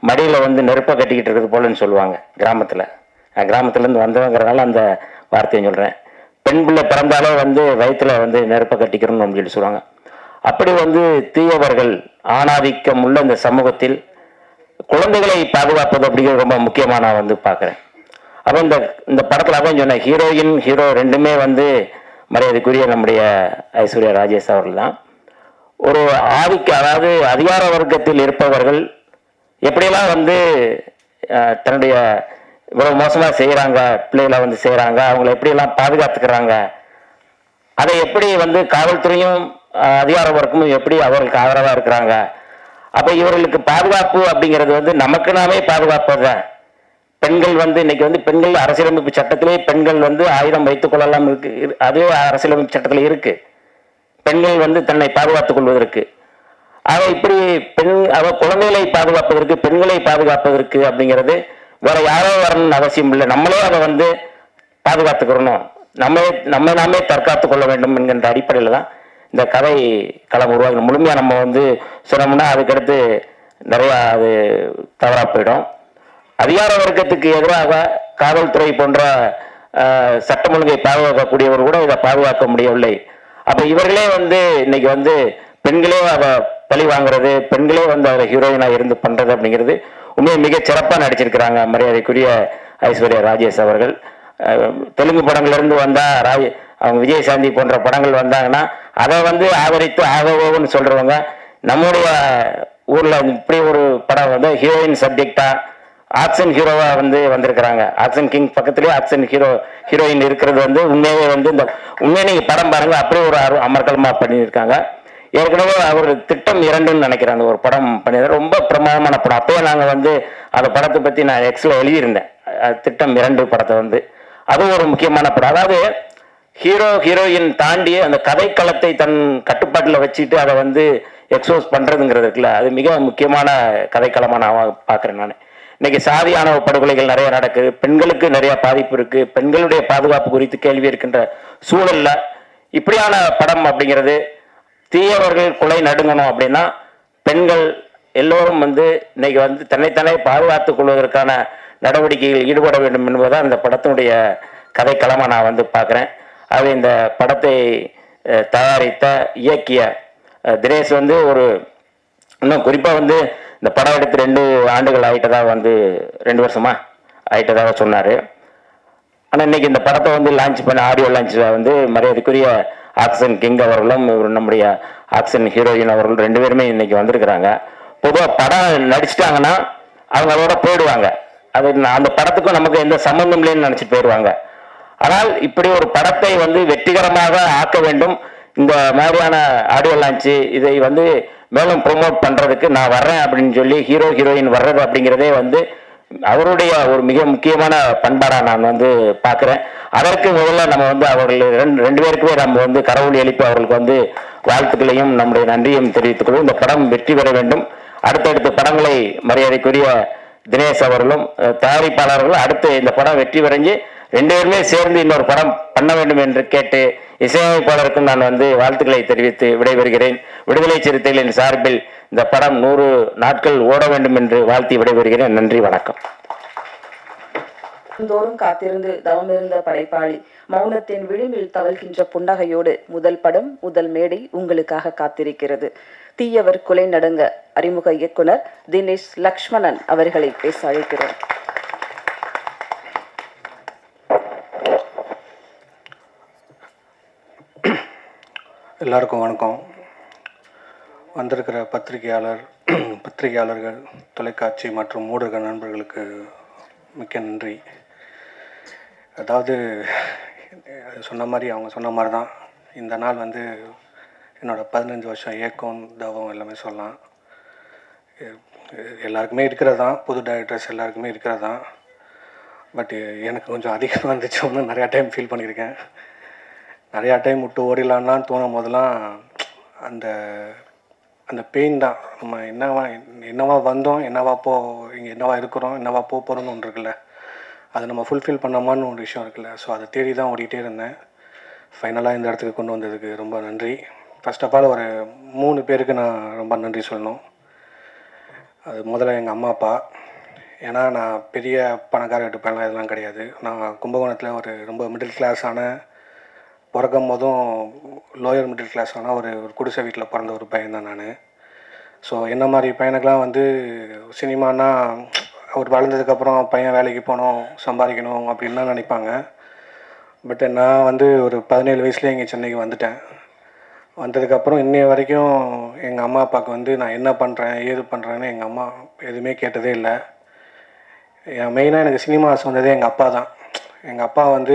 மடியில் வந்து நெருப்பை கட்டிக்கிட்டு இருக்குது போலன்னு சொல்லுவாங்க கிராமத்துலேருந்து வந்தவங்கிறனால அந்த வார்த்தையை சொல்கிறேன். பெண் பிள்ளை பிறந்தாலே வந்து வயிற்றில் வந்து நெருப்பை கட்டிக்கிறோம்னு அப்படின்னு சொல்லுவாங்க. அப்படி வந்து தீயவர்கள் ஆணாதிக்கம் உள்ள இந்த சமூகத்தில் குழந்தைகளை பாதுகாப்பது அப்படிங்கிறது ரொம்ப முக்கியமாக நான் வந்து பார்க்குறேன். அப்போ இந்த படத்தில் தான் சொன்னேன், ஹீரோயின் ஹீரோ 2மே வந்து மரியாதைக்குரிய நம்முடைய ஐஸ்வர்யா ராஜேஷ் அவர்கள் தான். ஒரு அதாவது அதிகார வர்க்கத்தில் இருப்பவர்கள் எப்படியெல்லாம் வந்து தன்னுடைய இவ்வளவு மோசமாக செய்கிறாங்க, பிள்ளைகளை வந்து செய்கிறாங்க, அவங்கள எப்படியெல்லாம் பாதுகாத்துக்கிறாங்க, அதை எப்படி வந்து காவல்துறையும் அதிகார வர்க்கமும் எப்படி அவர்களுக்கு ஆதரவாக இருக்கிறாங்க. அப்போ இவர்களுக்கு பாதுகாப்பு அப்படிங்கிறது வந்து நமக்கு நாமே பாதுகாப்பது. பெண்கள் வந்து இன்னைக்கு வந்து பெண்கள் அரசியலமைப்பு சட்டத்திலே பெண்கள் வந்து ஆயுதம் வைத்துக் கொள்ளலாம் இருக்கு, அதுவே அரசியலமைப்பு சட்டத்தில் இருக்கு, பெண்கள் வந்து தன்னை பாதுகாத்துக் கொள்வதற்கு. ஆக இப்படி குழந்தைகளை பாதுகாப்பதற்கு, பெண்களை பாதுகாப்பதற்கு அப்படிங்கிறது வேற யாரோ வரணும்னு அவசியம் இல்லை. நம்மளே அதை வந்து பாதுகாத்துக்கிறணும், நம்ம நாமே தற்காத்து கொள்ள வேண்டும் என்கின்ற அடிப்படையில் தான் இந்த கதை களம் உருவாக்கணும். முழுமையாக நம்ம வந்து சொன்னோம்னா அதுக்கடுத்து நிறையா அது தவறாக போயிடும். அதிகார வர்க்கத்துக்கு எதிராக காவல்துறை போன்ற சட்டம் ஒழுங்கை பாதுகாக்கக்கூடியவர் கூட இதை பாதுகாக்க முடியவில்லை. அப்போ இவர்களே வந்து இன்னைக்கு வந்து பெண்களே அதை பழி வாங்குறது, பெண்களே வந்து அதை ஹீரோயினாக இருந்து பண்ணுறது அப்படிங்கிறது உண்மையை மிக சிறப்பாக நடிச்சிருக்கிறாங்க மரியாதைக்குரிய ஐஸ்வர்யா ராஜேஷ் அவர்கள். தெலுங்கு படங்கள்லேருந்து வந்தால் அவங்க விஜயசாந்தி போன்ற படங்கள் வந்தாங்கன்னா அதை வந்து ஆதரித்து ஆகவோன்னு சொல்கிறவங்க நம்முடைய ஊரில் இப்படி ஒரு படம் வந்து ஹீரோயின் சப்ஜெக்டாக ஆக்ஷன் ஹீரோவாக வந்து வந்திருக்கிறாங்க. ஆக்ஷன் கிங் பக்கத்துலேயே ஆக்ஷன் ஹீரோயின் இருக்கிறது வந்து உண்மையே வந்து இந்த உண்மையை நீங்கள் படம் பாருங்கள், அப்படியே ஒரு அமர்க்கலமாக பண்ணியிருக்காங்க. ஏற்கனவே அவர் திட்டம் 2ன்னு நினைக்கிறேன் அந்த ஒரு படம் பண்ணியிருந்தேன், ரொம்ப பிரமாதமான படம். அப்போயே நாங்கள் வந்து அந்த படத்தை பற்றி நான் எக்ஸில் எழுதியிருந்தேன், திட்டம் 2 படத்தை வந்து. அது ஒரு முக்கியமான படம். அதாவது ஹீரோயின் தாண்டி அந்த கதைக்களத்தை தன் கட்டுப்பாட்டில் வச்சுட்டு அதை வந்து எக்ஸ்போஸ் பண்ணுறதுங்கிறது இருக்குல்ல, அது மிக முக்கியமான கதைக்களமாக நான் பார்க்குறேன். நான் இன்னைக்கு சாதியான படுகொலைகள் நிறைய நடக்குது, பெண்களுக்கு நிறைய பாதிப்பு இருக்கு, பெண்களுடைய பாதுகாப்பு குறித்து கேள்வி இருக்கின்ற சூழல்ல இப்படியான படம் அப்படிங்கிறது, தீயவர்கள் கொலை நடுங்கணும் அப்படின்னா பெண்கள் எல்லோரும் வந்து இன்னைக்கு வந்து தன்னைத்தானே பாதுகாத்துக் கொள்வதற்கான நடவடிக்கைகள் ஈடுபட வேண்டும் என்பதுதான் இந்த படத்தினுடைய கதைக்களமாக நான் வந்து பார்க்குறேன். அது இந்த படத்தை தயாரித்த இயக்கிய தினேஷ் வந்து ஒரு இன்னும் குறிப்பாக வந்து இந்த படம் எடுத்து 2 ஆண்டுகள் ஆகிட்டதாக வந்து 2 வருஷமா ஆகிட்டதாக சொன்னார். ஆனால் இன்னைக்கு இந்த படத்தை வந்து லான்ச் பண்ண ஆடியோ லான்ச்சில் வந்து மரியாதைக்குரிய ஆக்ஷன் கிங் அவர்களும் நம்முடைய ஆக்ஷன் ஹீரோயின் அவர்கள் 2 பேருமே இன்னைக்கு வந்திருக்கிறாங்க. பொதுவாக படம் நடிச்சிட்டாங்கன்னா அவங்க அதோட போயிடுவாங்க, அது அந்த படத்துக்கும் நமக்கு எந்த சம்மந்தம் இல்லைன்னு நினச்சிட்டு போயிடுவாங்க. ஆனால் இப்படி ஒரு படத்தை வந்து வெற்றிகரமாக ஆக்க வேண்டும், இந்த மாதிரியான ஆடியோ லான்ச்சு இதை வந்து மேலும் ப்ரொமோட் பண்ணுறதுக்கு நான் வர்றேன் அப்படின்னு சொல்லி ஹீரோயின் வர்றது அப்படிங்கிறதே வந்து அவருடைய ஒரு மிக முக்கியமான பண்பாடாக நான் வந்து பார்க்குறேன். அதற்கு முதல்ல நம்ம வந்து அவர்கள் 2 பேருக்குமே நம்ம வந்து கடவுள் எழுப்பி அவர்களுக்கு வந்து வாழ்த்துக்களையும் நம்முடைய நன்றியும் தெரிவித்துக் கொள்வோம். இந்த படம் வெற்றி பெற வேண்டும். அடுத்தடுத்த படங்களை மரியாதைக்குரிய தினேஷ் அவர்களும் தயாரிப்பாளர்களும் அடுத்து இந்த படம் வெற்றி பெறஞ்சு 2 பேருமே சேர்ந்து இன்னொரு படம் பண்ண வேண்டும் என்று கேட்டு இசையமைப்பாளருக்கும் நான் வந்து வாழ்த்துக்களை தெரிவித்து விடைபெறுகிறேன். விடுதலை சிறுத்தைகளின் சார்பில் இந்த படம் 100 நாட்கள் ஓட வேண்டும் என்று வாழ்த்தி விடைபெறுகிறேன். நன்றி, வணக்கம். தோறும் காத்திருந்து தவமிருந்த படைப்பாளி, மௌனத்தின் விளிம்பில் தவழ்கின்ற புன்னகையோடு முதல் படம் முதல் மேடை உங்களுக்காக காத்திருக்கிறது. தீயவர் கொலை நடுங்க அறிமுக இயக்குனர் தினேஷ் லக்ஷ்மணன் அவர்களை பேச அழைக்கிறோம். எல்லாருக்கும் வணக்கம். வந்திருக்கிற பத்திரிகையாளர்கள், தொலைக்காட்சி மற்றும் ஊடக நண்பர்களுக்கு மிக்க நன்றி. அதாவது சொன்ன மாதிரி அவங்க சொன்ன மாதிரி தான் இந்த நாள் வந்து என்னோடய 15 வருஷம் இயக்கம் தவம் எல்லாமே சொல்லலாம். எல்லாருக்குமே இருக்கிறது தான், புது டைரக்டர்ஸ் எல்லாருக்குமே இருக்கிறது தான். பட் எனக்கு கொஞ்சம் அதிகமாக இருந்துச்சு, ஒன்று நிறையா டைம் ஃபீல் பண்ணியிருக்கேன். நிறையா டைம் விட்டு ஓடிடலான்னு தோணும் போதெல்லாம் அந்த அந்த பெயின் தான். நம்ம என்னவா வந்தோம், இங்கே என்னவா இருக்கிறோம், என்னவா போகிறோன்னு ஒன்று இருக்குல்ல, அதை நம்ம ஃபுல்ஃபில் பண்ணோமான்னு ஒரு விஷயம் இருக்குல்ல. ஸோ அதை தேடி தான் ஓடிட்டே இருந்தேன். ஃபைனலாக இந்த இடத்துக்கு கொண்டு வந்ததுக்கு ரொம்ப நன்றி. ஃபர்ஸ்ட் ஆஃப் ஆல் ஒரு 3 பேருக்கு நான் ரொம்ப நன்றி சொல்லணும். அது முதல்ல எங்கள் அம்மா அப்பா. ஏன்னா நான் பெரிய பணக்கார வீட்டு பையன்லாம் இதெல்லாம் கிடையாது. நான் கும்பகோணத்தில் ஒரு ரொம்ப மிடில் கிளாஸான, பிறக்கும் போதும் லோயர் மிடில் கிளாஸான ஒரு குடிசை வீட்டில் பிறந்த ஒரு பையன் தான் நான். ஸோ என்ன மாதிரி பையனுக்கெலாம் வந்து சினிமானா அவர் வளர்ந்ததுக்கப்புறம் பையன் வேலைக்கு போகணும், சம்பாதிக்கணும் அப்படின்னு தான் நினைப்பாங்க. பட் நான் வந்து ஒரு 17 வயசுலேயே இங்கே சென்னைக்கு வந்துட்டேன். வந்ததுக்கப்புறம் இன்னைய வரைக்கும் எங்கள் அம்மா அப்பாவுக்கு வந்து நான் என்ன பண்ணுறேன் ஏது பண்ணுறேன்னு எங்கள் அம்மா எதுவுமே கேட்டதே இல்லை. மெயினாக எனக்கு சினிமா ஆசை வந்ததே எங்கள் அப்பா தான். எங்கள் அப்பா வந்து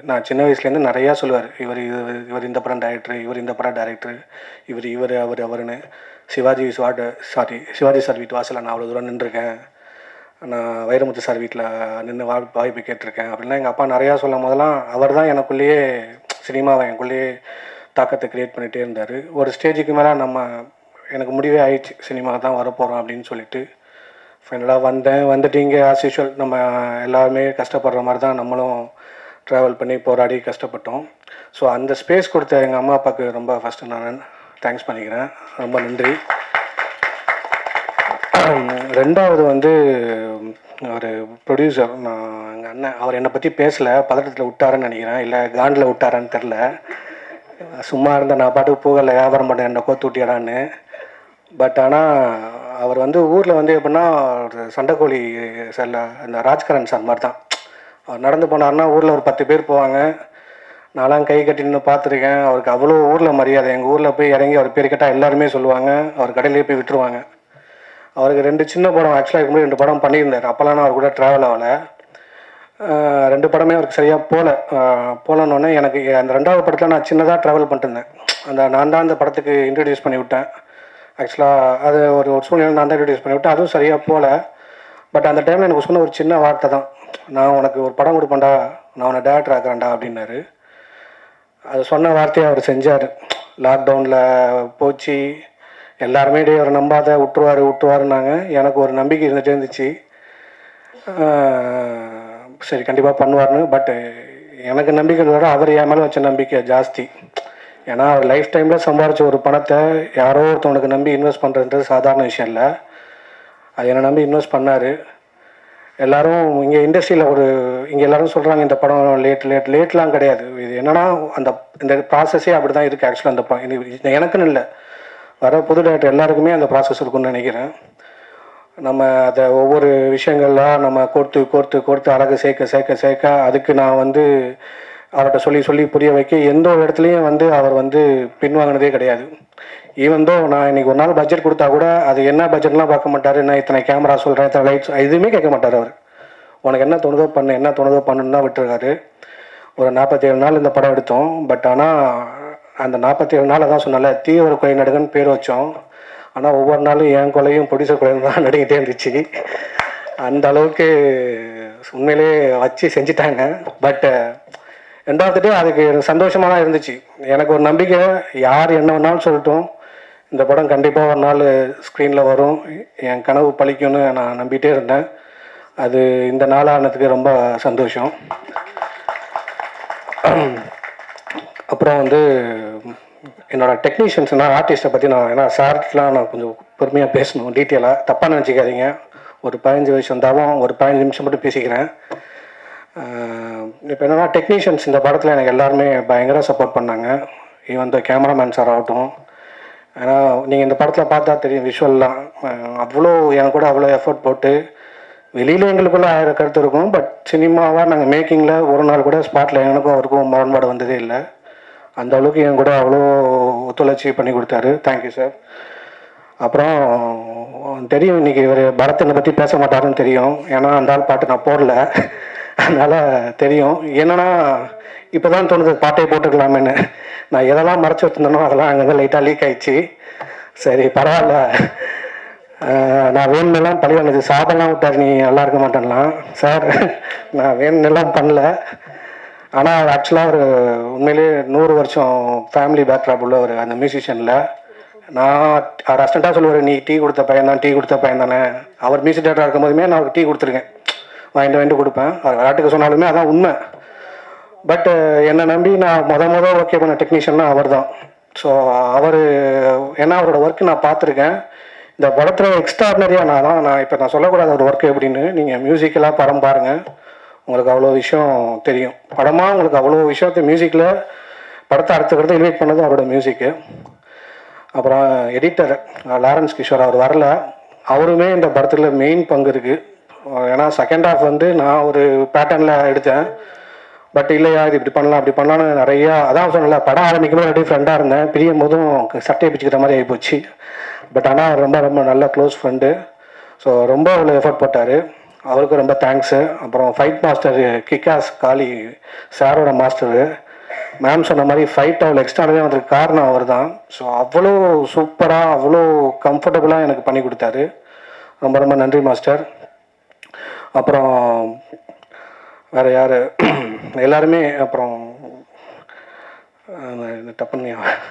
நான் சின்ன வயசுலேருந்து நிறையா சொல்லுவார், இவர் இந்த படம் டைரக்டர், இவர் இந்த படம் டைரக்டர், இவர் அவருன்னு. சிவாஜி சார் வீட்டு வாசலில் நான் அவ்வளோ தூரம் நின்றுருக்கேன், நான் வைரமுத்து சார் வீட்டில் நின்று வாய்ப்பு கேட்டிருக்கேன் அப்படின்னா எங்கள் அப்பா நிறையா சொல்லும் போதெல்லாம் அவர் தான் எனக்குள்ளேயே சினிமாவை எனக்குள்ளேயே தாக்கத்தை க்ரியேட் பண்ணிகிட்டே இருந்தார். ஒரு ஸ்டேஜுக்கு மேலே எனக்கு முடிவே ஆயிடுச்சு, சினிமா தான் வரப்போகிறோம் அப்படின்னு சொல்லிட்டு. ஃபைனலாக வந்துட்டு இங்கே ஆஸ் யூஷுவல் நம்ம எல்லாருமே கஷ்டப்படுற மாதிரி தான் நம்மளும் ட்ராவல் பண்ணி போராடி கஷ்டப்பட்டோம். ஸோ அந்த ஸ்பேஸ் கொடுத்த எங்கள் அம்மா அப்பாவுக்கு ரொம்ப ஃபஸ்ட்டு நான் தேங்க்ஸ் பண்ணிக்கிறேன், ரொம்ப நன்றி. 2வது வந்து ஒரு ப்ரொடியூசர், எங்கள் அண்ணன், அவர் என்னை பற்றி பேசலை, பதட்டத்தில் விட்டாருன்னு நினைக்கிறேன், இல்லை காண்டில் விட்டாரான்னு தெரில. சும்மா இருந்த நான் பாட்டுக்கு போகலை, வியாபாரம் பண்ண என்ன கோத்தூட்டியாடான்னு. பட் ஆனால் அவர் வந்து ஊரில் வந்து எப்படின்னா ஒரு சண்டைக்கோழி சார், இந்த ராஜ்கரன் சார் மாதிரி தான். அவர் நடந்து போனார்னா ஊரில் ஒரு 10 பேர் போவாங்க, நான்லாம் கை கட்டின்னு பார்த்துருக்கேன். அவருக்கு அவ்வளோ ஊரில் மரியாதை. எங்கள் ஊரில் போய் இறங்கி அவர் பேர் கேட்டால் எல்லாருமே சொல்லுவாங்க. அவர் கடையிலே போய் விட்டுருவாங்க. அவருக்கு 2 சின்ன படம் ஆக்சுவலாக இதுக்கு முன்னாடி 2 படம் பண்ணியிருந்தார். அப்போல்லாம் நான் அவர் கூட ட்ராவல் ஆகலை. 2 படமே அவருக்கு சரியாக போகலன்னொன்னே எனக்கு அந்த 2வது படத்தில் நான் சின்னதாக ட்ராவல் பண்ணிட்டுருந்தேன். நான் தான் அந்த படத்துக்கு இன்ட்ரடியூஸ் பண்ணி விட்டேன். ஆக்சுவலாக அது ஒரு சூழ்நிலை நான் தான் இன்ட்ரடியூஸ் பண்ணி விட்டேன். அதுவும் சரியாக போகல. பட் அந்த டைமில் எனக்கு சொன்ன ஒரு சின்ன வார்த்தை தான், நான் உனக்கு ஒரு படம் கொடுப்பேன்டா, நான் உன்னை டேரக்டர் ஆக்குறேன்டா அப்படின்னாரு. அது சொன்ன வார்த்தையை அவர் செஞ்சார். லாக்டவுனில் போச்சு, எல்லாருமே டே அவர் நம்பாத விட்டுருவாருன்னாங்க. எனக்கு ஒரு நம்பிக்கை இருந்துகிட்டே இருந்துச்சு, சரி கண்டிப்பாக பண்ணுவார்னு. பட் எனக்கு நம்பிக்கை விட அவர் என் மேலே வச்ச நம்பிக்கை ஜாஸ்தி. ஏன்னா அவர் லைஃப் டைமில் சம்பாரித்த ஒரு பணத்தை யாரோ ஒருத்தவனுக்கு நம்பி இன்வெஸ்ட் பண்ணுறதுன்றது சாதாரண விஷயம் இல்லை. அது என்னை நம்பி இன்வெஸ்ட் பண்ணார். எல்லோரும் இங்கே இண்டஸ்ட்ரியில் இங்கே எல்லோரும் சொல்கிறாங்க இந்த படம் லேட்லாம் கிடையாது. இது என்னென்னா இந்த ப்ராசஸே அப்படி தான் இருக்குது. ஆக்சுவலாக இது எனக்குன்னு இல்லை, வர புது டேரக்டர் எல்லாருக்குமே அந்த ப்ராசஸ் இருக்குன்னு நினைக்கிறேன். நம்ம அதை ஒவ்வொரு விஷயங்கள்லாம் நம்ம கோர்த்து அழகு சேர்க்க அதுக்கு நான் அவர்கிட்ட சொல்லி புரிய வைக்க எந்த ஒரு இடத்துலையும் அவர் பின்வாங்கினதே கிடையாது. ஈவன் தோ நான் இன்றைக்கி ஒரு நாள் பட்ஜெட் கொடுத்தா கூட அது என்ன பட்ஜெட்லாம் பார்க்க மாட்டார். நான் இத்தனை கேமரா சொல்கிறேன், இத்தனை லைட்ஸ் எதுவுமே கேட்க மாட்டார். அவர் உனக்கு என்ன தோணுதோ பண்ணுன்னு தான் விட்டுருக்காரு. ஒரு 47 நாள் இந்த படம் எடுத்தோம். பட் ஆனால் அந்த 47 நாள் தான் சொன்னால தீவிர கொலை நடுகன்னு பேர் வச்சோம். ஆனால் ஒவ்வொரு நாளும் என் கொலையும் ப்ரொடியூசர் கொலையும் தான் நடிக்கிட்டே இருந்துச்சு. அந்த அளவுக்கு உண்மையிலே வச்சு செஞ்சிட்டாங்க. பட் ரெண்டாவது டே அதுக்கு சந்தோஷமாக தான் இருந்துச்சு. எனக்கு ஒரு நம்பிக்கை, யார் என்ன வேணாலும் சொல்லட்டும், இந்த படம் கண்டிப்பாக ஒரு நாள் ஸ்க்ரீனில் வரும், என் கனவு பழிக்கும்னு நான் நம்பிகிட்டே இருந்தேன். அது இந்த நாளானதுக்கு ரொம்ப சந்தோஷம். அப்புறம் என்னோடய டெக்னீஷியன்ஸ்னால் ஆர்டிஸ்ட்டை பற்றி ஏன்னா சார்ட்லாம் நான் கொஞ்சம் பொறுமையாக பேசணும், டீட்டெயிலாக தப்பாக நினச்சிக்காதீங்க. ஒரு 15 வயசு வந்தாலும் ஒரு 15 நிமிஷம் மட்டும் பேசிக்கிறேன். இப்போ என்னென்னா டெக்னீஷியன்ஸ் இந்த படத்தில் எனக்கு எல்லாருமே பயங்கர சப்போர்ட் பண்ணாங்க. ஈவன் த கேமராமேன் சார் ஆகட்டும். ஏன்னா நீங்கள் இந்த படத்தில் பார்த்தா தெரியும், விஷுவல்லாம் அவ்வளோ எனக்கு கூட அவ்வளோ எஃபர்ட் போட்டு, வெளியில் எங்களுக்குள்ள 1000 கருத்து இருக்கும். பட் சினிமாவாக நாங்கள் மேக்கிங்கில் ஒரு நாள் கூட ஸ்பாட்டில் எனக்கும் அவருக்கும் முரண்பாடு வந்ததே இல்லை. அந்த அளவுக்கு என் கூட அவ்வளோ ஒத்துழைச்சி பண்ணி கொடுத்தாரு. Thank you sir. அப்புறம் தெரியும் இன்றைக்கி இவர் பரதனை பற்றி பேச மாட்டாருன்னு தெரியும். ஏன்னா அந்த ஆள் பாட்டு நான் போடல, அதனால் தெரியும். என்னென்னா இப்போ தான் தோணுது பாட்டே போட்டுக்கலாமேன்னு. நான் எதெல்லாம் மறைச்சி வச்சுருந்தேனோ அதெல்லாம் அங்கங்கே லைட்டாக லீக் ஆகிடுச்சு. சரி பரவாயில்ல, நான் வேணுமெல்லாம் பழி வந்தது. சாதெல்லாம் விட்டார், நீ நல்லா இருக்க மாட்டேன்லாம் சார். நான் வேணுமெல்லாம் பண்ணல. ஆனால் ஆக்சுவலாக ஒரு உண்மையிலே 100 வருஷம் ஃபேமிலி பேக்ராப் உள்ளவர் அந்த மியூசிஷியனில். நான் அவர் அஸ்டண்ட்டாக சொல்லுவார், நீ டீ கொடுத்த பையன் தானே. அவர் மியூசிக் டேரக்டராக இருக்கும் போதுமே நான் அவருக்கு டீ கொடுத்துருக்கேன், வாங்கிட்டு கொடுப்பேன். அவர் விளையாட்டுக்கு சொன்னாலுமே அதான் உண்மை. பட் என்னை நம்பி நான் மொதல் ஓகே பண்ண டெக்னீஷியன்னா அவர் தான். ஸோ அவர் ஏன்னா அவரோட ஒர்க்கு நான் பார்த்துருக்கேன். இந்த படத்தில் எக்ஸ்ட்ராடினரியாக நான் இப்போ நான் சொல்லக்கூடாத ஒரு ஒர்க்கு எப்படின்னு, நீங்கள் மியூசிக்கெல்லாம் படம் பாருங்கள், உங்களுக்கு அவ்வளோ விஷயம் தெரியும். படமாக உங்களுக்கு அவ்வளோ விஷயத்தை மியூசிக்கில் படத்தை அடுத்த இன்வைட் பண்ணது அவரோட மியூசிக்கு. அப்புறம் எடிட்டர் லாரன்ஸ் கிஷோர், அவர் வரல, அவருமே இந்த படத்தில் மெயின் பங்கு இருக்குது. ஏன்னா செகண்ட் ஹாஃப் நான் ஒரு பேட்டர்னில் எடுத்தேன். பட் இல்லையா இது இப்படி பண்ணலாம் அப்படி பண்ணலான்னு நிறையா, அதான் சொன்னல படம் ஆரம்பிக்கும் போது அப்படியே ஃப்ரெண்டாக இருந்தேன், பிரியும் போதும் சட்டையை பிடிச்சிக்கிற மாதிரி ஆகிப்போச்சு. பட் ஆனால் அவர் ரொம்ப நல்ல க்ளோஸ் ஃப்ரெண்டு. ஸோ ரொம்ப அவ்வளோ எஃபர்ட் போட்டார், அவருக்கு ரொம்ப தேங்க்ஸு. அப்புறம் ஃபைட் மாஸ்டர் கிக்காஸ் காளி சாரோட மாஸ்டரு, மேம் சொன்ன மாதிரி ஃபைட் அவ்வளோ எக்ஸ்ட்ராவே வந்ததுக்கு காரணம் அவர் தான். ஸோ அவ்வளோ சூப்பராக அவ்வளோ கம்ஃபர்டபுளாக எனக்கு பண்ணி கொடுத்தாரு. ரொம்ப நன்றி மாஸ்டர். அப்புறம் வேறு யார் எல்லாருமே, அப்புறம் டப்புன்னு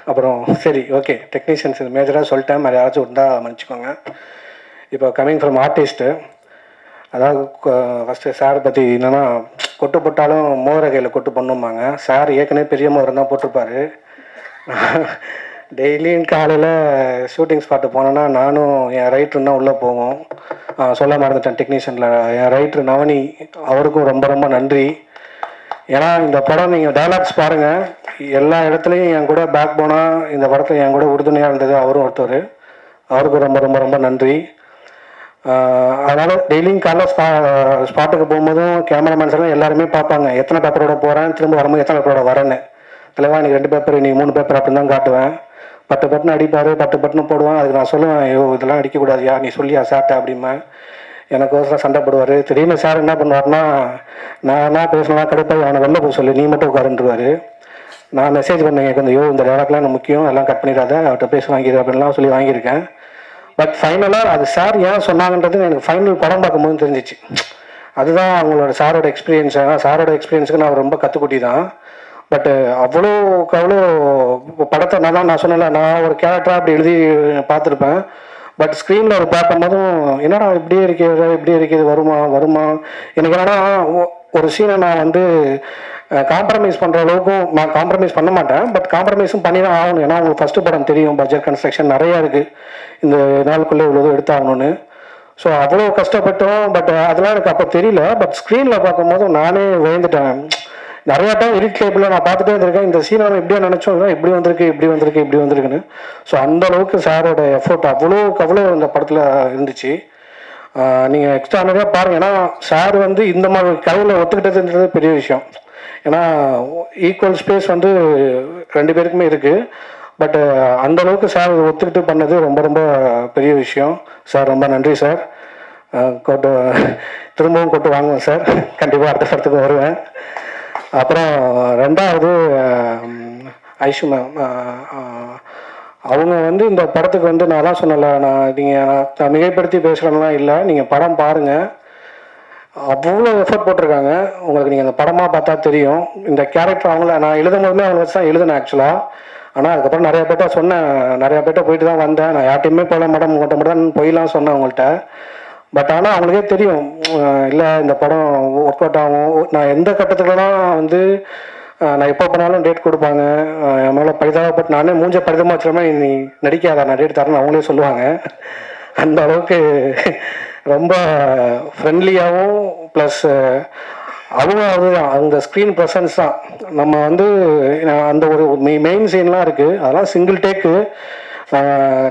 அப்புறம் சரி ஓகே டெக்னீஷியன்ஸ் மேஜராக சொல்லிட்டேன், வேறு யாராச்சும் இருந்தால் மன்னிச்சிக்கோங்க. இப்போ கம்மிங் ஃப்ரம் ஆர்டிஸ்ட்டு, அதாவது ஃபஸ்ட்டு சார் பற்றி என்னென்னா, கொட்டு போட்டாலும் மோதிர கையில் கொட்டு பண்ணும்பாங்க. சார் ஏற்கனவே பெரிய மோதிரம் தான் போட்டிருப்பார். டெய்லியும் காலையில் ஷூட்டிங் ஸ்பாட்டு போனேன்னா நானும் என் ரைட்டரும் தான் உள்ளே போவோம். சொல்ல மறந்துட்டேன் டெக்னீஷியனில், என் ரைட்ரு நவனி, அவருக்கும் ரொம்ப நன்றி. ஏன்னா இந்த படம் நீங்கள் டைலாக்ஸ் பாருங்கள், எல்லா இடத்துலையும் என் கூட பேக் போனால் இந்த படத்தில் என் கூட உறுதுணையாக இருந்தது அவரும் ஒருத்தர். அவருக்கும் ரொம்ப நன்றி. அதனால் டெய்லியும் காலைல ஸ்பாட்டுக்கு போகும்போதும் கேமராமேன்ஸ் எல்லாம் எல்லாருமே பார்ப்பாங்க எத்தனை பேப்பரோட போகிறேன், திரும்ப வரும்போது எத்தனை பேப்பரோட வரேன்னு. தலைவா எனக்கு 2 பேப்பர், நீ 3 பேப்பர் அப்படின்னு தான் காட்டுவேன். 10 பட்டன் அடிப்பார், 10 பட்டன் போடுவான். அதுக்கு நான் சொல்லுவேன், ஐயோ இதெல்லாம் அடிக்கக்கூடாதுயா, நீ சொல்லியா சாப்பிட்ட அப்படிம்பேன். எனக்கு ஒரு சண்டை போடுவார். திடீர்னு சார் என்ன பண்ணுவார்னா, நான் என்ன பேசணும்னா கடுப்பாக அவனை வெளில போக சொல்லி நீ மட்டும் உட்காருன்றுவார். நான் மெசேஜ் பண்ணேன் கொஞ்சம், ஐயோ இந்த டேரக்ட்லாம் எனக்கு முக்கியம், எல்லாம் கட் பண்ணிடாத, அவர்கிட்ட பேச வாங்கிடு அப்படின்லாம் சொல்லி வாங்கியிருக்கேன். பட் ஃபைனலாக அது சார் ஏன் சொன்னாங்கன்றது எனக்கு ஃபைனல் படம் பார்க்கும்போது தெரிஞ்சிச்சு. அதுதான் அவங்களோட சாரோட எக்ஸ்பீரியன்ஸ். ஏன்னா சாரோட எக்ஸ்பீரியன்ஸுக்கு நான் ரொம்ப கற்றுக்குட்டி தான். பட் அவ்வளோ படத்தை நான் சொன்னல, நான் ஒரு கேரக்டராக அப்படி எழுதி பார்த்துருப்பேன். பட் ஸ்க்ரீனில் ஒரு பார்க்கும்போதும் என்னடா இப்படியே இருக்குது வருமா எனக்கு என்னன்னா ஒரு சீனை நான் வந்து காம்ப்ரமைஸ் பண்ணுற அளவுக்கும் நான் காம்ப்ரமைஸ் பண்ண மாட்டேன். பட் காம்ப்ரமைஸும் பண்ணி தான் ஆகணும். ஏன்னா உங்களுக்கு ஃபஸ்ட்டு படம் தெரியும், பட்ஜெட் கன்ஸ்ட்ரக்ஷன் நிறையா இருக்குது, இந்த நாளுக்குள்ளே இவ்வளோ எடுத்தாகணும்னு. ஸோ அவ்வளோ கஷ்டப்பட்டோம். பட் அதெல்லாம் எனக்கு அப்போ தெரியல. பட் ஸ்க்ரீனில் பார்க்கும்போது நானே விழுந்துட்டேன். நிறையா டைம் எடிட் லேபிளில் நான் பார்த்துட்டே இருந்திருக்கேன், இந்த சீனை நம்ம எப்படியோ நினச்சோம், இப்படி வந்திருக்குன்னு. ஸோ அந்த அளவுக்கு சாரோட எஃபோர்ட் அவ்வளோ இந்த படத்தில் இருந்துச்சு. நீங்கள் எக்ஸ்ட்ரானரியாக பாருங்கள். ஏன்னா சார் வந்து இந்த மாதிரி கதையில் ஒத்துக்கிட்டதுன்றது பெரிய விஷயம். ஏன்னா ஈக்குவல் ஸ்பேஸ் வந்து 2 பேருக்குமே இருக்குது. பட் அந்த அளவுக்கு சார் ஒத்துக்கிட்டு பண்ணது ரொம்ப பெரிய விஷயம். சார் ரொம்ப நன்றி சார். திரும்பவும் கொட்டு வாங்குவேன் சார், கண்டிப்பாக அடுத்த படத்துக்கு வருவேன். அப்புறம் 2வது ஐஷு மேம், அவங்க வந்து இந்த படத்துக்கு வந்து நான் தான் சொன்னல, நான் மிகைப்படுத்தி பேசுகிறேன்லாம் இல்லை. நீங்கள் படம் பாருங்கள், அவ்வளோ எஃபர்ட் போட்டிருக்காங்க. உங்களுக்கு நீங்கள் அந்த படமாக பார்த்தா தெரியும். இந்த கேரக்டர் அவங்கள நான் எழுதும் போதுமே அவங்கள வச்சு தான் எழுதுனேன் ஆக்சுவலாக. ஆனால் அதுக்கப்புறம் நிறையா பேர்ட்ட சொன்னேன், நிறையா பேர்ட்ட போயிட்டு தான் வந்தேன். நான் யார்ட்டையுமே போகல மேடம், உங்கள்கிட்ட மட்டும் தான் போயிடலாம் சொன்னேன் அவங்கள்ட்ட. பட் ஆனால் அவங்களுக்கே தெரியும், இல்லை இந்த படம் ஒர்க் அவுட் ஆகும். நான் எந்த கட்டத்துலலாம் வந்து நான் எப்போ பண்ணாலும் டேட் கொடுப்பாங்க, என் மேலே பரிதாபப்பட்டு நானே மூஞ்ச பரிதமாக வச்சுருமே, நீ நடிக்காத நான் டேட் தரேன்னு அவங்களே சொல்லுவாங்க. அந்த அளவுக்கு ரொம்ப ஃப்ரெண்ட்லியாகவும் ப்ளஸ் அவங்க ஸ்க்ரீன் ப்ரெசன்ஸ் தான். நம்ம வந்து அந்த ஒரு மெயின் சீன்லாம் இருக்குது, அதெல்லாம் சிங்கிள் டேக்கு.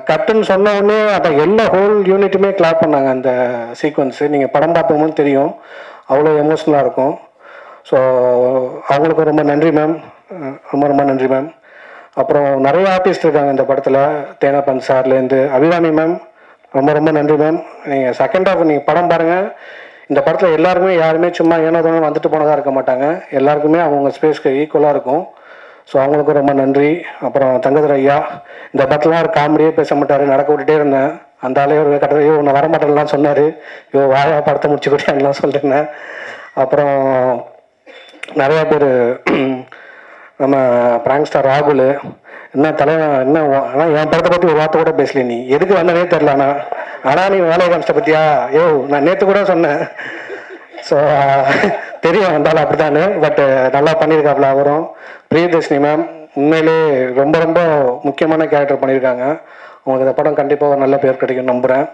கட்டுன்னு சொன்ன உடனே அதை எல்லா ஹோல் யூனிட்டுமே கிளாப் பண்ணாங்க அந்த சீக்வன்ஸு. நீங்கள் படம் பார்க்கும்போது தெரியும், அவ்வளோ எமோஷ்னலாக இருக்கும். ஸோ அவங்களுக்கு ரொம்ப நன்றி மேம், ரொம்ப நன்றி மேம். அப்புறம் நிறைய ஆர்டிஸ்ட் இருக்காங்க இந்த படத்தில், தேனாப்பன் சார்லேருந்து அபிராமி மேம், ரொம்ப நன்றி மேம். நீங்கள் செகண்ட் ஹாஃப் நீங்கள் படம் பாருங்கள், இந்த படத்தில் எல்லாருமே யாருமே சும்மா ஏனோ வந்துட்டு போனதாக இருக்க மாட்டாங்க, எல்லாருக்குமே அவங்க ஸ்பேஸ்க்கு ஈக்குவலாக இருக்கும். ஸோ அவங்களுக்கும் ரொம்ப நன்றி. அப்புறம் தங்கதுரை ஐயா, இந்த படத்துலாம் ஒரு காமெடியே பேச மாட்டார், நடக்க விட்டுட்டே இருந்தேன். அந்த ஆளே ஒரு கட்டத்தில் ஐயோ நான் வரமாட்டேன்லாம் சொன்னார், ஐயோ வாயா படத்தை முடிச்சு விட்டேன்லாம் சொல்லிருந்தேன். அப்புறம் நிறையா பேர், நம்ம பிராங்க் ஸ்டார் ராகுல், என்ன தலைவன் என்ன, ஆனால் என் படத்தை பற்றி ஒரு வார்த்தை கூட பேசல, நீ எதுக்கு வந்தனே தெரில. ஆனால் நீ வேலையை காமிச்சிட்ட பற்றியா, ஐயோ நான் நேற்று கூட சொன்னேன். ஸோ தெரியும் வந்தாலும் அப்படித்தானு, பட் நல்லா பண்ணியிருக்காப்புல அவரும். பிரியதர்ஷினி மேம் உண்மையிலே ரொம்ப முக்கியமான கேரக்டர் பண்ணியிருக்காங்க. உங்களுக்கு இந்த படம் கண்டிப்பாக ஒரு நல்ல பேர் கிடைக்கும் நம்புகிறேன்.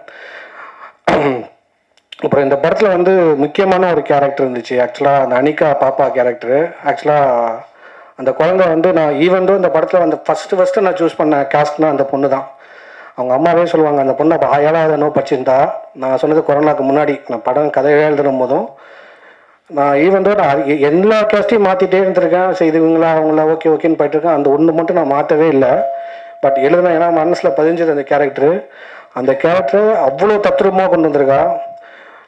அப்புறம் இந்த படத்தில் வந்து முக்கியமான ஒரு கேரக்டர் இருந்துச்சு ஆக்சுவலாக, அந்த அனிகா பாப்பா கேரக்டரு. ஆக்சுவலாக அந்த குழந்தை வந்து நான் ஈவன் இந்த படத்தில் வந்து ஃபஸ்ட்டு நான் சூஸ் பண்ண காஸ்ட்னா அந்த பொண்ணு தான். அவங்க அம்மாவே சொல்லுவாங்க, அந்த பொண்ணை 7வது படிச்சிருந்தா. நான் சொன்னது கொரோனாவுக்கு முன்னாடி, நான் படம் கதையாக எழுதும் போதும் நான் ஈவன் நான் எல்லா கேஸ்ட்டையும் மாற்றிட்டே இருந்திருக்கேன். சரி இதுங்களா அவங்களா ஓகேன்னு போயிட்டுருக்கேன். அந்த ஒன்று மட்டும் நான் மாற்றவே இல்லை. பட் எழுதுனேன், ஏன்னா மனசில் பதிஞ்சது அந்த கேரக்டரு. அந்த கேரக்டர் அவ்வளோ தத்ரூபமாக கொண்டு வந்திருக்கா.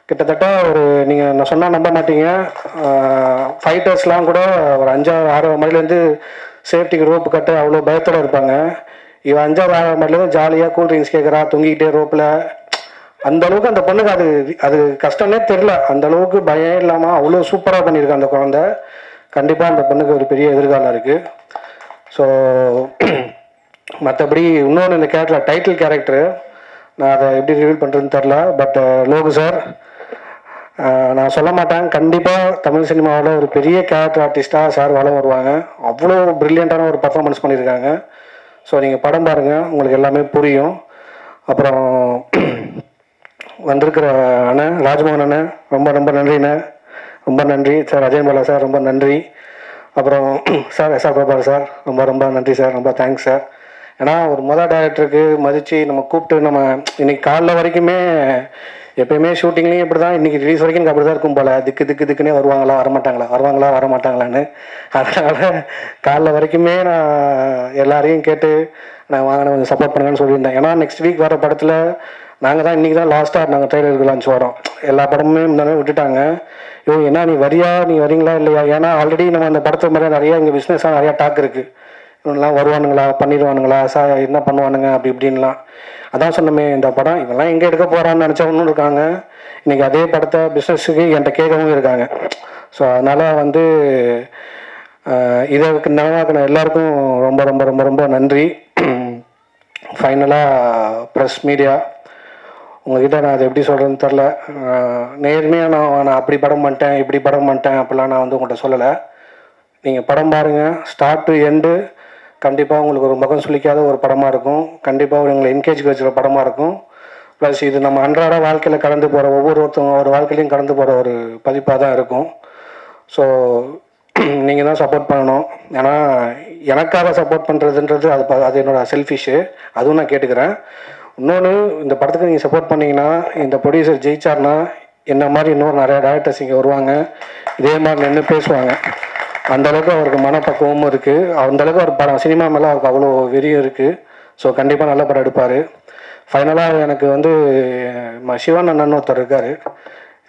கிட்டத்தட்ட ஒரு நீங்கள் நான் சொன்னால் நம்ப மாட்டீங்க, ஃபைட்டர்ஸ்லாம் கூட ஒரு 5-6 மணிலேருந்து சேஃப்டிக்கு ரோப்பு கட்டு அவ்வளோ பயத்தோடு இருப்பாங்க. இவன் 5-6 மணிலேருந்து ஜாலியாக கூல் ட்ரிங்க்ஸ் கேட்குறா, தொங்கிக்கிட்டே ரோப்பில். அந்த அளவுக்கு அந்த பொண்ணுக்கு அது கஷ்டமே தெரில, அந்த அளவுக்கு பயம் இல்லாமல் அவ்வளோ சூப்பராக பண்ணியிருக்கேன் அந்த குழந்தை. கண்டிப்பாக அந்த பொண்ணுக்கு ஒரு பெரிய எதிர்காலம் இருக்குது. ஸோ மற்றபடி இன்னொன்று, இந்த கேரக்டர் டைட்டில் கேரக்டரு நான் அதை எப்படி ரிவீல் பண்ணுறதுன்னு தெரில. பட் லோகு சார், நான் சொல்ல மாட்டேன், கண்டிப்பாக தமிழ் சினிமாவில் ஒரு பெரிய கேரக்டர் ஆர்டிஸ்ட்டாக சார் வளம் வருவாங்க. அவ்வளோ ப்ரில்லியண்ட்டான ஒரு பர்ஃபார்மன்ஸ் பண்ணியிருக்காங்க. ஸோ நீங்கள் படம் பாருங்கள், உங்களுக்கு எல்லாமே புரியும். அப்புறம் வந்திருக்கிற அண்ணன் ராஜ்மோகன் அண்ணன் ரொம்ப நன்றிண்ணே, ரொம்ப நன்றி சார். அஜய் பாலா சார் ரொம்ப நன்றி. அப்புறம் சார் எஸ்ஆர் பிரபாகர் சார் ரொம்ப நன்றி சார், ரொம்ப தேங்க்ஸ் சார். ஏன்னா ஒரு டைரக்டருக்கு மதித்து நம்ம கூப்பிட்டு நம்ம இன்னைக்கு காலைல வரைக்குமே எப்பயுமே ஷூட்டிங்லேயும் இப்படி தான், இன்றைக்கி ரிலீஸ் வரைக்கும் எனக்கு அப்படி தான் இருக்கும் போல், திக்குனே வருவாங்களா வரமாட்டாங்களான்னு. அதனால் காலைல வரைக்குமே நான் எல்லாரையும் கேட்டு நான் வாங்கின கொஞ்சம் சப்போர்ட் பண்ணுங்கன்னு சொல்லியிருந்தேன். ஏன்னா நெக்ஸ்ட் வீக் வர படத்தில் நாங்கள் தான் இன்றைக்கி தான் லாஸ்ட்டாக நாங்கள் ட்ரெய்லருக்கு லான்ச் வரோம். எல்லா படமுமே முன்னாடி விட்டுட்டாங்க. என்ன நீ வரீங்களா இல்லையா? ஏன்னா ஆல்ரெடி நம்ம அந்த படத்து மாதிரி நிறையா இங்கே பிஸ்னஸாக நிறையா டாக் இருக்குது. இவங்கெல்லாம் வருவானுங்களா, பண்ணிடுவானுங்களா, என்ன பண்ணுவானுங்க அப்படி இப்படின்லாம். அதான் சொன்னமே, இந்த படம் இவெல்லாம் எங்கே எடுக்க போகிறான்னு நினச்சவங்களும் இருக்காங்க. இன்றைக்கி அதே படத்தை பிஸ்னஸுக்கு என்கிட்ட கேட்கவும் இருக்காங்க. ஸோ அதனால் இதற்கு நனவாக்கின எல்லாருக்கும் ரொம்ப ரொம்ப ரொம்ப ரொம்ப நன்றி. ஃபைனலாக ப்ரெஸ் மீடியா, உங்கள்கிட்ட நான் அதை எப்படி சொல்கிறேன்னு தெரில. நேர்மையாக நான் அப்படி படம் பண்ணிட்டேன், இப்படி படம் பண்ணிட்டேன் அப்படிலாம் நான் உங்கள்கிட்ட சொல்லலை. நீங்கள் படம் பாருங்கள், ஸ்டார்ட் டு எண்டு. கண்டிப்பாக உங்களுக்கு ஒரு முகம் சுளிக்காத ஒரு படமாக இருக்கும். கண்டிப்பாக உங்களை என்கேஜ் வச்சுற படமாக இருக்கும். ப்ளஸ் இது நம்ம அன்றாட வாழ்க்கையில் கடந்து போகிற ஒவ்வொருத்தவங்க ஒரு வாழ்க்கையிலையும் கடந்து போகிற ஒரு பதிப்பாக தான் இருக்கும். ஸோ நீங்கள் தான் சப்போர்ட் பண்ணணும். ஏன்னா எனக்காக சப்போர்ட் பண்ணுறதுன்றது அது என்னோடய செல்ஃபிஷு, அதுவும் நான் கேட்டுக்கிறேன். இன்னொன்று, இந்த படத்துக்கு நீங்கள் சப்போர்ட் பண்ணிங்கன்னா, இந்த ப்ரொடியூசர் ஜெயிச்சார்னா என்ன மாதிரி இன்னொரு நிறையா டேரக்டர்ஸ் இங்கே வருவாங்க, இதே மாதிரி நின்று பேசுவாங்க. அந்தளவுக்கு அவருக்கு மனப்பக்குவமும் இருக்குது. அந்தளவுக்கு அவர் படம் சினிமா மேலே அவருக்கு அவ்வளோ வெறியும் இருக்குது. ஸோ கண்டிப்பாக நல்ல படம் எடுப்பார். ஃபைனலாக எனக்கு சிவன் அண்ணன் ஒருத்தர் இருக்கார்.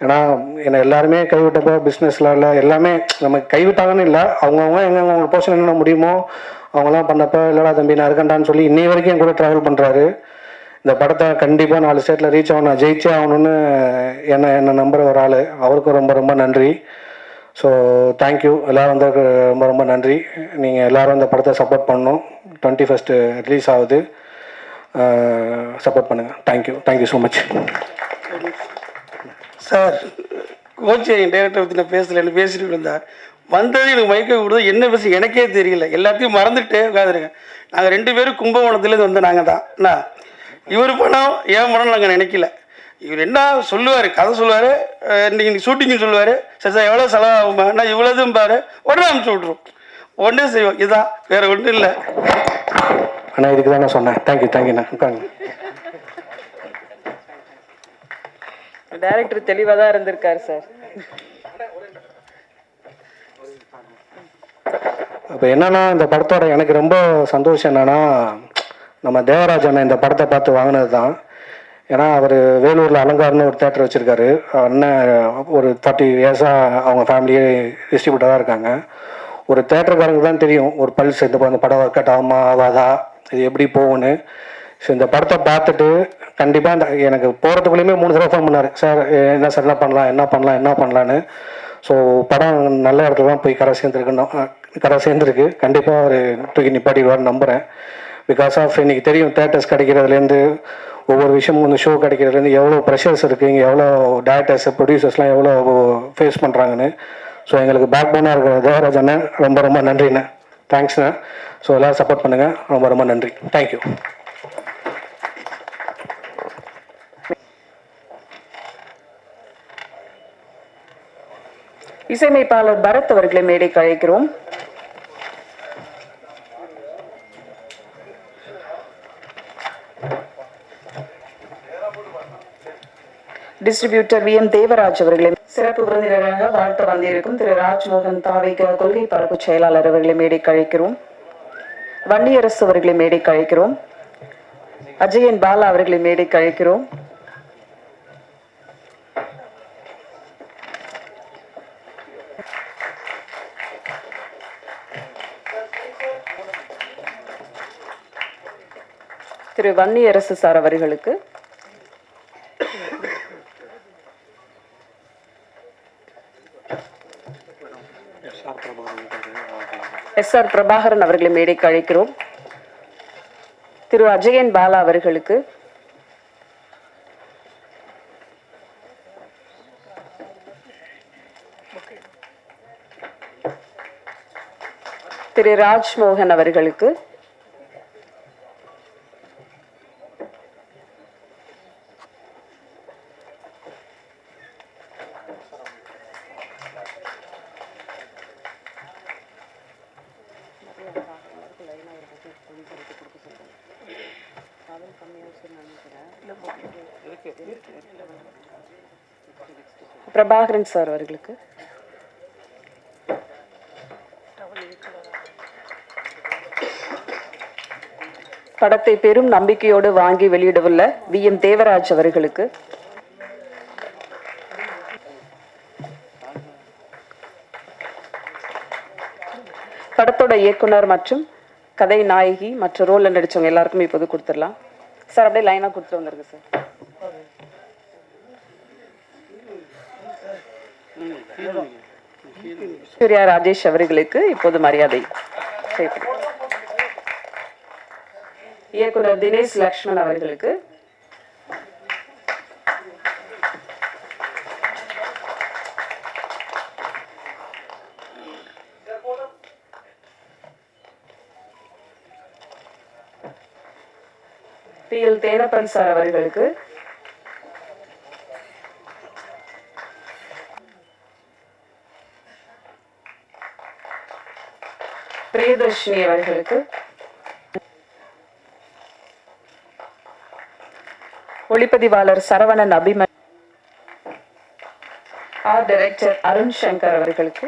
ஏன்னா என்னை எல்லாருமே கைவிட்டப்போ பிஸ்னஸில் இல்லை எல்லாமே நம்ம கைவிட்டாங்கன்னு இல்லை, அவங்கவுங்க அவங்க போர்ஷன் என்னென்ன முடியுமோ அவங்களாம் பண்ணப்போ, இல்லைடா தம்பி நான் இருக்கண்டான்னு சொல்லி இன்னி வரைக்கும் என் கூட ட்ராவல் பண்ணுறாரு. இந்த படத்தை கண்டிப்பாக 4 ஸ்டேட்டில் ரீச் ஆகணும், நான் ஜெயிச்சே ஆகணும்னு என்னை நம்புகிற ஒரு ஆள். அவருக்கும் ரொம்ப ரொம்ப நன்றி. So thank you. எல்லோரும் வந்ததுக்கு ரொம்ப ரொம்ப நன்றி. நீங்கள் எல்லோரும் இந்த படத்தை சப்போர்ட் பண்ணணும். 21st ரிலீஸ் ஆகுது, சப்போர்ட் பண்ணுங்கள். Thank you so much. Sir, coach என் டேரக்டரை பற்றி நான் பேசலைன்னு பேசிட்டு இருந்தார். வந்தது எனக்கு மயக்க விடுது, என்ன பேச எனக்கே தெரியல. எல்லாத்தையும் மறந்துட்டு உட்காந்துருக்கேன். நாங்கள் 2 பேரும் கும்பகோணத்துலேருந்து வந்த நாங்கள் தான். என்ன இவர் படம் ஏன் படம் நாங்கள் நினைக்கல. இவர் என்ன சொல்லுவார், கதை சொல்லுவார், இன்றைக்கி ஷூட்டிங்னு சொல்லுவார். சரி எவ்வளோ செலவாகுமா, நான் இவ்வளோதும் பாரு, உடனே அனுப்பிச்சி விட்ருவோம், உடனே செய்வோம். இதுதான், வேறு ஒன்றும் இல்லை. அண்ணா இதுக்கு தான் நான் சொன்னேன். தேங்க்யூண்ணா. உட்காருங்க. டைரக்டர் தெளிவாக தான் இருந்திருக்காரு சார். இப்போ என்னன்னா, இந்த படத்தோட எனக்கு ரொம்ப சந்தோஷம் என்னன்னா, நம்ம தேவராஜ் அண்ணன் இந்த படத்தை பார்த்து வாங்கினது தான். ஏன்னா அவர் வேலூரில் அலங்காரன்னு ஒரு தேட்டர் வச்சுருக்காரு. அண்ணன் ஒரு 30 இயர்ஸாக அவங்க ஃபேமிலியே டிஸ்ட்ரிபியூட்டராக இருக்காங்க. ஒரு தேட்டருக்காரங்க தான் தெரியும் ஒரு பல்ஸ், இந்த படம் ஒர்க் அவுட் ஆகுமா ஆகாதா, இது எப்படி போகும்னு. ஸோ இந்த படத்தை பார்த்துட்டு கண்டிப்பாக எனக்கு போகிறதுக்குள்ளேயுமே 3 தடவை ஃபோன் பண்ணார். சார் என்ன சார் என்ன பண்ணலான்னு. ஸோ படம் நல்ல இடத்துல தான் போய் கரை சேர்ந்துருக்கு. கண்டிப்பாக அவர் தூக்கி நிப்பாட்டிடுவார்னு நம்புகிறேன். பிகாஸ் ஆஃப் இன்றைக்கி தெரியும் தேட்டர்ஸ் கிடைக்கிறதுலேருந்து, ஒவ்வொரு விஷயமும் ஷோ கிடைக்கிறதுலேருந்து எவ்வளோ ப்ரெஷர்ஸ் இருக்குது, இங்கே எவ்வளோ டேரக்டர்ஸ் ப்ரொடியூசர்ஸ்லாம் எவ்வளோ ஃபேஸ் பண்ணுறாங்கன்னு. ஸோ எங்களுக்கு பேக் போனாக இருக்கிற தேவராஜ் அண்ணன் ரொம்ப ரொம்ப நன்றிண்ணே. தேங்க்ஸ்ண்ணே. ஸோ எல்லோரும் சப்போர்ட் பண்ணுங்கள். ரொம்ப ரொம்ப நன்றி. தேங்க்யூ. இசையமைப்பாளர் பரத் அவர்களை மேடைக்கு அழைக்கிறோம். டிஸ்ட்ரிபியூட்டர் வி.எம். தேவராஜ் அவர்களை சிறப்பு விருந்தினராக வாழ்த்து வந்திருக்கும் திரு ராஜ்மோகன் தாவேக கொள்கை பரப்பு செயலாளர் அவர்களை மேடைக்கு அழைக்கிறோம். வன்னியரசு அவர்களை மேடைக்கு அழைக்கிறோம். அஜயன் பாலா அவர்களை மேடைக்கு அழைக்கிறோம். திரு வன்னியரசு சார் அவர்களுக்கு எஸ்.ஆர். பிரபாகரன் அவர்களை மேடைக்கு அழைக்கிறோம். திரு அஜயன் பாலா அவர்களுக்கு திரு ராஜ்மோகன் அவர்களுக்கு பிரபாகரன் சார் அவர்களுக்கு, படத்தை பெரும் நம்பிக்கையோடு வாங்கி வெளியிடவுள்ள VM தேவராஜ் அவர்களுக்கு, படத்தோட இயக்குனர் மற்றும் கதை நாயகி மற்ற ரோல்ல நடிச்சவங்க எல்லாருக்குமே இப்போது கொடுத்துடலாம் சார். அப்படியே லைனா கொடுத்துட்டு வந்துருங்க சார். சூர்யா ராஜேஷ் அவர்களுக்கு இப்போது மரியாதை செய்யப்படும். இயக்குனர் தினேஷ் லக்ஷ்மண் அவர்களுக்கு, PL தேனப்பன் சார் அவர்களுக்கு, பிரியதர்ஷினி அவர்களுக்கு, ஒளிப்பதிவாளர் சரவணன் அபிமன், ஆர்ட் டைரக்டர் அருண் சங்கர் அவர்களுக்கு,